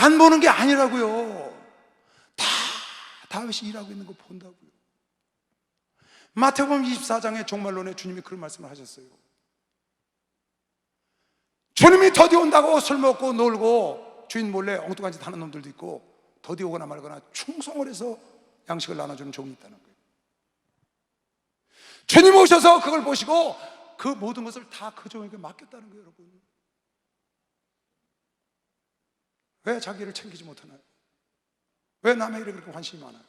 Speaker 1: 안 보는 게 아니라고요. 다 다윗이 일하고 있는 거 본다고요. 마태복음 24장의 종말론에 주님이 그런 말씀을 하셨어요. 주님이 더디 온다고 술 먹고 놀고 주인 몰래 엉뚱한 짓 하는 놈들도 있고, 더디 오거나 말거나 충성을 해서 양식을 나눠주는 종이 있다는 거예요. 주님 오셔서 그걸 보시고 그 모든 것을 다 그 종에게 맡겼다는 거예요. 여러분, 왜 자기를 챙기지 못하나요? 왜 남의 일에 그렇게 관심이 많아요?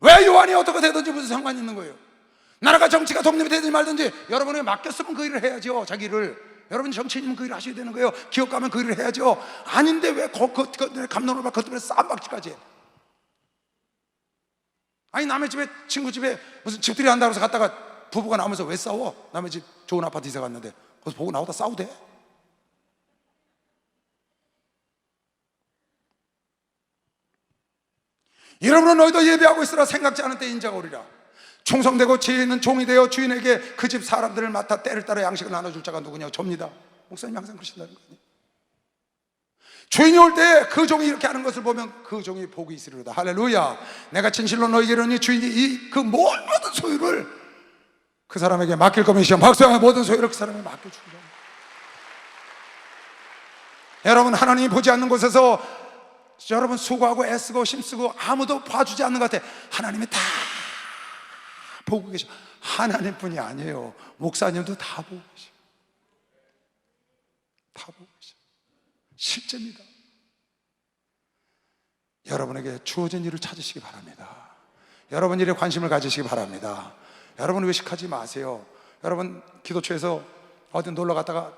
Speaker 1: 왜 요한이 어떻게 되든지 무슨 상관이 있는 거예요? 나라가 정치가 독립이 되든지 말든지 여러분에게 맡겼으면 그 일을 해야죠. 자기를. 여러분 정치인이면 그 일을 하셔야 되는 거예요. 기업 가면 그 일을 해야죠. 아닌데 왜 감론을 받고 그들의 쌈박질까지 해? 아니, 남의 집에, 친구 집에 무슨 집들이 한다고 해서 갔다가 부부가 나오면서 왜 싸워? 남의 집 좋은 아파트 이사 갔는데 거기서 보고 나오다 싸우대? 이러므로 너희도 예비하고 있으라. 생각지 않은 때 인자가 오리라. 충성되고 지혜 있는 종이 되어 주인에게 그 집 사람들을 맡아 때를 따라 양식을 나눠줄 자가 누구냐? 접니다. 목사님이 항상 그러신다는 거 아니에요? 주인이 올 때 그 종이 이렇게 하는 것을 보면 그 종이 복이 있으리로다. 할렐루야. 내가 진실로 너희에게 이르노니 주인이 그 모든 소유를 그 사람에게 맡길 것이며, 박수하며 모든 소유를 그 사람에게 맡겨주리라. 여러분, 하나님이 보지 않는 곳에서 여러분 수고하고 애쓰고 힘쓰고 아무도 봐주지 않는 것 같아. 하나님이 다 보고 계셔. 하나님뿐이 아니에요. 목사님도 다 보고 계셔. 다 보고 계셔. 실제입니다. 여러분에게 주어진 일을 찾으시기 바랍니다. 여러분 일에 관심을 가지시기 바랍니다. 여러분 외식하지 마세요. 여러분 기도처에서 어디 놀러 갔다가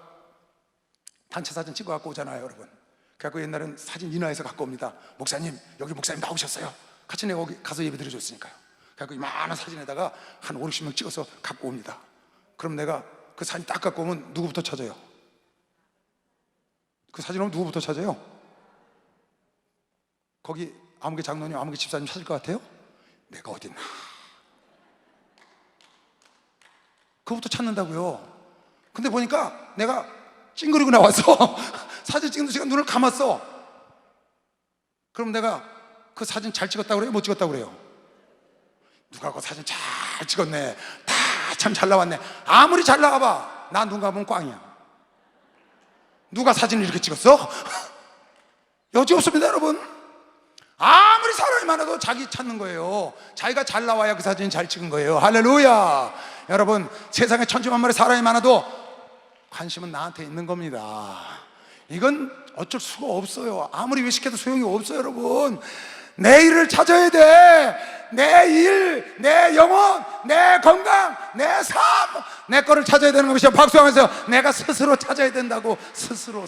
Speaker 1: 단체 사진 찍어 갖고 오잖아요. 여러분, 그래갖고 옛날엔 사진 인화해서 갖고 옵니다. 목사님, 여기 목사님 나오셨어요. 같이 내가 거기 가서 예배 드려줬으니까요. 그래갖고 이만한 사진에다가 한 5, 60명 찍어서 갖고 옵니다. 그럼 내가 그 사진 딱 갖고 오면 누구부터 찾아요? 그 사진 오면 누구부터 찾아요? 거기 아무개 장로님, 아무개 집사님 찾을 것 같아요? 내가 어딨나? 그거부터 찾는다고요. 근데 보니까 내가 찡그리고 나와서 사진 찍는 시간 눈을 감았어. 그럼 내가 그 사진 잘 찍었다고 그래요? 못 찍었다고 그래요? 누가 그 사진 잘 찍었네, 다 참 잘 나왔네. 아무리 잘 나와봐, 나 눈 감으면 꽝이야. 누가 사진을 이렇게 찍었어? 여지없습니다. 여러분, 아무리 사람이 많아도 자기 찾는 거예요. 자기가 잘 나와야 그 사진이 잘 찍은 거예요. 할렐루야. 여러분, 세상에 천지만물에 사람이 많아도 관심은 나한테 있는 겁니다. 이건 어쩔 수가 없어요. 아무리 외식해도 소용이 없어요. 여러분, 내 일을 찾아야 돼. 내 일, 내 영혼, 내 건강, 내 삶, 내 거를 찾아야 되는 것이죠. 박수하면서 내가 스스로 찾아야 된다고. 스스로.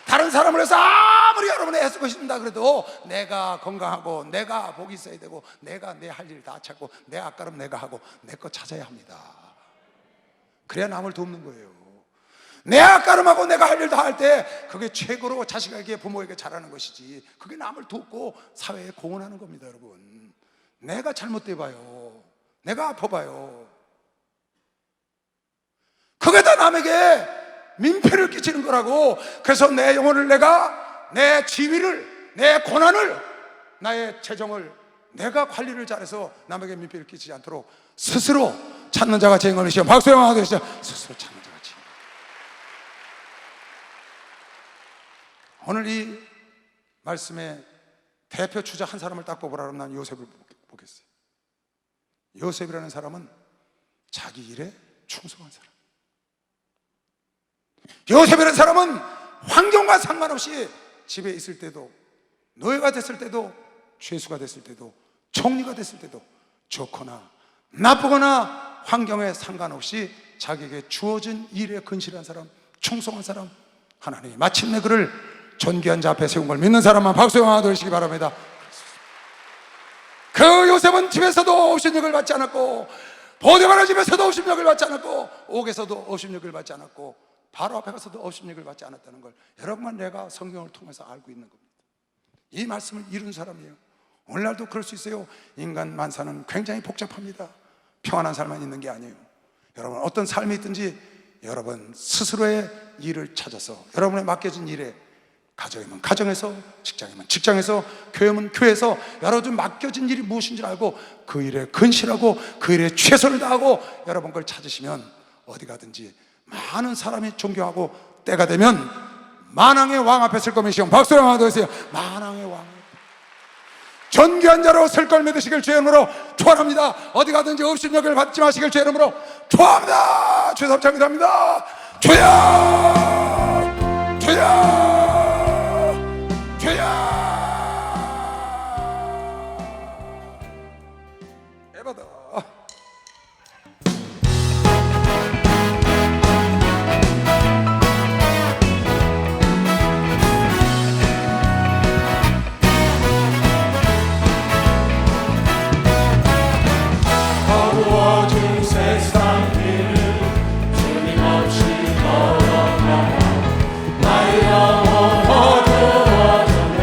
Speaker 1: 다른 사람을 해서 아무리 여러분이 애쓰고 싶다 그래도 내가 건강하고 내가 복이 있어야 되고 내가 내 할 일 다 찾고 내 앞가름 내가 하고 내 거 찾아야 합니다. 그래야 남을 돕는 거예요. 내 앞가름하고 내가 할 일 다 할 때 그게 최고로 자식에게, 부모에게 잘하는 것이지, 그게 남을 돕고 사회에 공헌하는 겁니다. 여러분, 내가 잘못돼 봐요, 내가 아파 봐요, 그게 다 남에게 민폐를 끼치는 거라고. 그래서 내 영혼을, 내가 내 지위를, 내 고난을, 나의 재정을 내가 관리를 잘해서 남에게 민폐를 끼치지 않도록 스스로 찾는 자가 죄인이시여. 박수 한번 하시죠. 스스로 찾는 자가 죄인. 오늘 이 말씀의 대표 주자 한 사람을 딱 뽑으라면 난 요셉을 보겠어요. 요셉이라는 사람은 자기 일에 충성한 사람. 요셉이라는 사람은 환경과 상관없이 집에 있을 때도, 노예가 됐을 때도, 죄수가 됐을 때도, 총리가 됐을 때도, 좋거나 나쁘거나 환경에 상관없이 자기에게 주어진 일에 근실한 사람, 충성한 사람, 하나님이 마침내 그를 존귀한 자 앞에 세운 걸 믿는 사람만 박수 하나 드리시기 바랍니다. 그 요셉은 집에서도 업신여길 받지 않았고, 보디바라 집에서도 업신여길 받지 않았고, 옥에서도 업신여길 받지 않았고, 바로 앞에 가서도 업신여길 받지 않았다는 걸 여러분만 내가 성경을 통해서 알고 있는 겁니다. 이 말씀을 이룬 사람이에요. 오늘날도 그럴 수 있어요. 인간 만사는 굉장히 복잡합니다. 평안한 삶만 있는 게 아니에요. 여러분, 어떤 삶이 있든지 여러분 스스로의 일을 찾아서 여러분의 맡겨진 일에 가정이면 가정에서, 직장이면 직장에서, 교회면 교회에서 여러분 맡겨진 일이 무엇인지 알고 그 일에 근실하고 그 일에 최선을 다하고 여러분 걸 찾으시면 어디 가든지 많은 사람이 존경하고 때가 되면 만왕의 왕 앞에 설 거면 시험 박수로 한번 더 주세요. 만왕의 왕 존귀한 자로 설 걸 믿으시길 주의 이름으로 축원합니다. 어디 가든지 업신여길 받지 마시길 주의 이름으로 축원합니다. 주여 감사합니다. 주여 주여 주여 에바다.
Speaker 2: 어두워진 세상 길을 주님 없이 걸어가 나의 영혼 어두워졌네.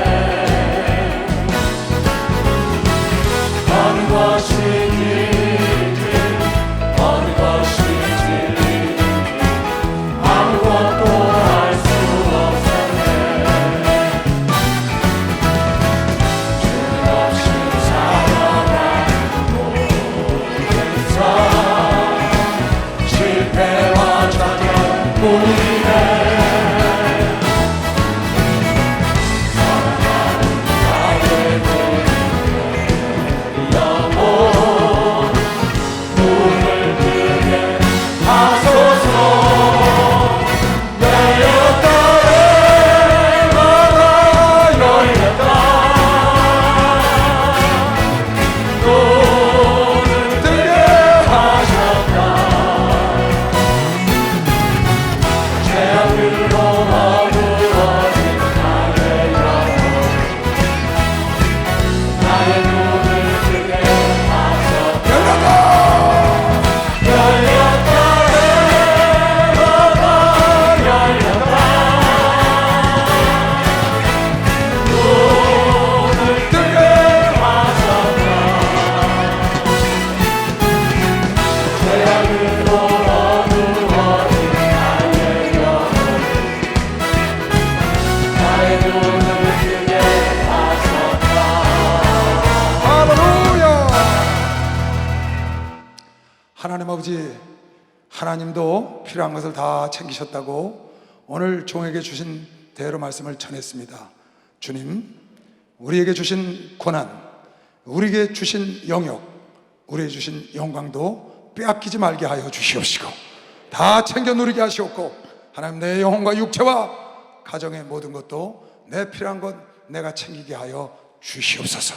Speaker 2: 어느 것이 길인지 어느 것이 진리인지 아무것도 알 수 없었네. 주님 없이 살아가는 실패와 좌절뿐이네. 사랑하는 나의 영혼 눈을 뜨게 하소서. 열렸다 해마다 열렸다. 눈을 뜨게 하셨다. 죄악으로 어두워진 나의 영혼 나의 눈을 뜨게 하셨다. 열렸다 해마다 열렸다. 눈을 뜨게 하셨다. 죄악으로 어두워진 나의 영혼 나의 눈을 뜨게 하셨다.
Speaker 1: 할렐루야. 하나님 아버지, 하나님도 필요한 것을 다 챙기셨다고 오늘 종에게 주신 대로 말씀을 전했습니다. 주님, 우리에게 주신 권한, 우리에게 주신 영역, 우리에게 주신 영광도 빼앗기지 말게 하여 주시옵시고 다 챙겨 누리게 하시옵고 하나님, 내 영혼과 육체와 가정의 모든 것도 내 필요한 것 내가 챙기게 하여 주시옵소서.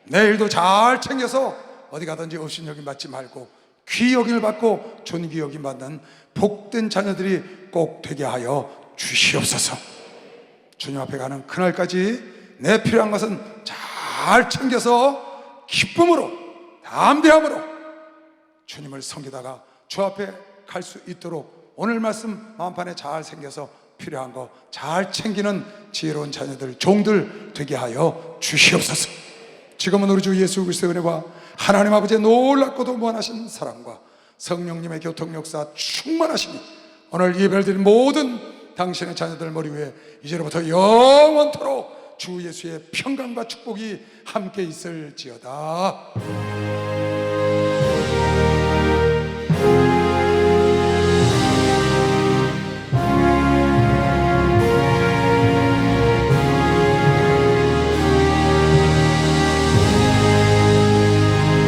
Speaker 1: 내일도 잘 챙겨서 어디 가든지 업신여김 받지 말고 귀 여김을 받고 존귀 여김 받는 복된 자녀들이 꼭 되게 하여 주시옵소서. 주님 앞에 가는 그날까지 내 필요한 것은 잘 챙겨서 기쁨으로 담대함으로 주님을 섬기다가 주 앞에 갈 수 있도록 오늘 말씀 마음판에 잘 생겨서 필요한 거 잘 챙기는 지혜로운 자녀들, 종들 되게 하여 주시옵소서. 지금은 우리 주 예수 그리스도의 은혜와 하나님 아버지의 놀랍고도 무한하신 사랑과 성령님의 교통 역사 충만하심이 오늘 예배드린 모든 당신의 자녀들 머리 위에 이제로부터 영원토록 주 예수의 평강과 축복이 함께 있을지어다.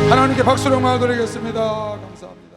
Speaker 1: 하나님께 박수로 영광을 드리겠습니다. 감사합니다.